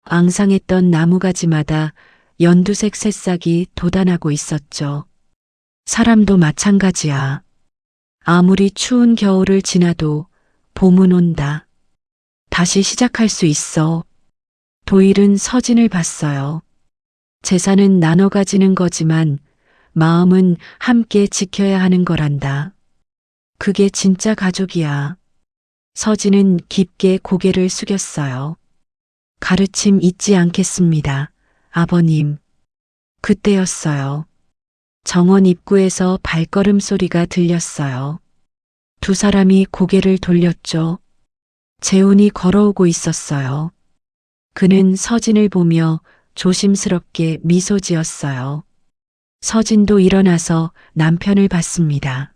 앙상했던 나무가지마다 연두색 새싹이 돋아나고 있었죠. 사람도 마찬가지야. 아무리 추운 겨울을 지나도 봄은 온다. 다시 시작할 수 있어. 도일은 서진을 봤어요. 재산은 나눠 가지는 거지만 마음은 함께 지켜야 하는 거란다. 그게 진짜 가족이야. 서진은 깊게 고개를 숙였어요. 가르침 잊지 않겠습니다, 아버님. 그때였어요. 정원 입구에서 발걸음 소리가 들렸어요. 두 사람이 고개를 돌렸죠. 재훈이 걸어오고 있었어요. 그는 서진을 보며 조심스럽게 미소 지었어요. 서진도 일어나서 남편을 봤습니다.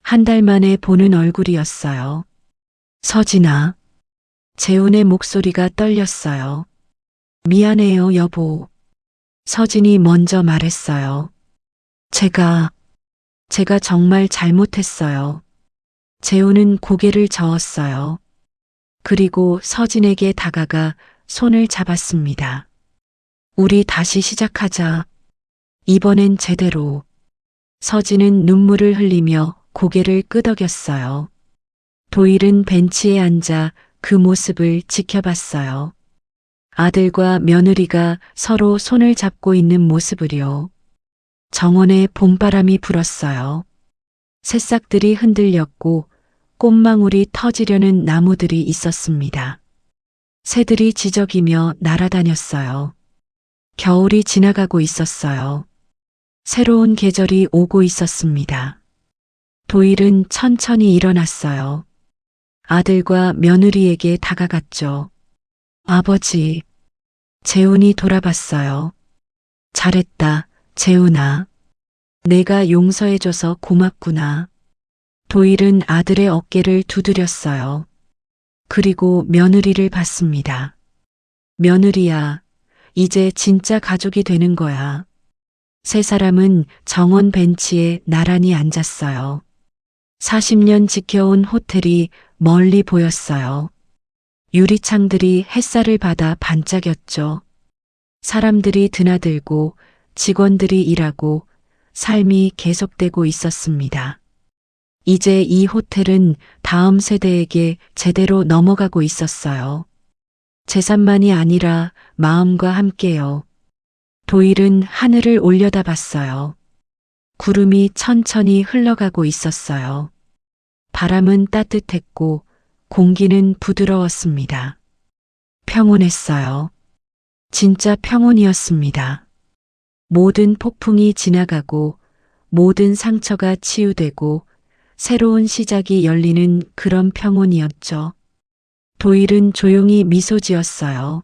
한 달 만에 보는 얼굴이었어요. 서진아. 재훈의 목소리가 떨렸어요. 미안해요, 여보. 서진이 먼저 말했어요. 제가 정말 잘못했어요. 재훈은 고개를 저었어요. 그리고 서진에게 다가가 손을 잡았습니다. 우리 다시 시작하자. 이번엔 제대로. 서진은 눈물을 흘리며 고개를 끄덕였어요. 도일은 벤치에 앉아 그 모습을 지켜봤어요. 아들과 며느리가 서로 손을 잡고 있는 모습을요. 정원에 봄바람이 불었어요. 새싹들이 흔들렸고 꽃망울이 터지려는 나무들이 있었습니다. 새들이 지저귀며 날아다녔어요. 겨울이 지나가고 있었어요. 새로운 계절이 오고 있었습니다. 도일은 천천히 일어났어요. 아들과 며느리에게 다가갔죠. 아버지. 재훈이 돌아봤어요. 잘했다, 재훈아. 내가 용서해줘서 고맙구나. 도일은 아들의 어깨를 두드렸어요. 그리고 며느리를 봤습니다. 며느리야, 이제 진짜 가족이 되는 거야. 세 사람은 정원 벤치에 나란히 앉았어요. 40년 지켜온 호텔이 멀리 보였어요. 유리창들이 햇살을 받아 반짝였죠. 사람들이 드나들고 직원들이 일하고 삶이 계속되고 있었습니다. 이제 이 호텔은 다음 세대에게 제대로 넘어가고 있었어요. 재산만이 아니라 마음과 함께요. 도일은 하늘을 올려다봤어요. 구름이 천천히 흘러가고 있었어요. 바람은 따뜻했고 공기는 부드러웠습니다. 평온했어요. 진짜 평온이었습니다. 모든 폭풍이 지나가고 모든 상처가 치유되고 새로운 시작이 열리는 그런 평온이었죠. 도일은 조용히 미소 지었어요.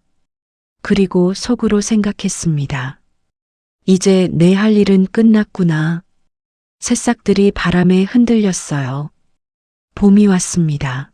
그리고 속으로 생각했습니다. 이제 내 할 일은 끝났구나. 새싹들이 바람에 흔들렸어요. 봄이 왔습니다.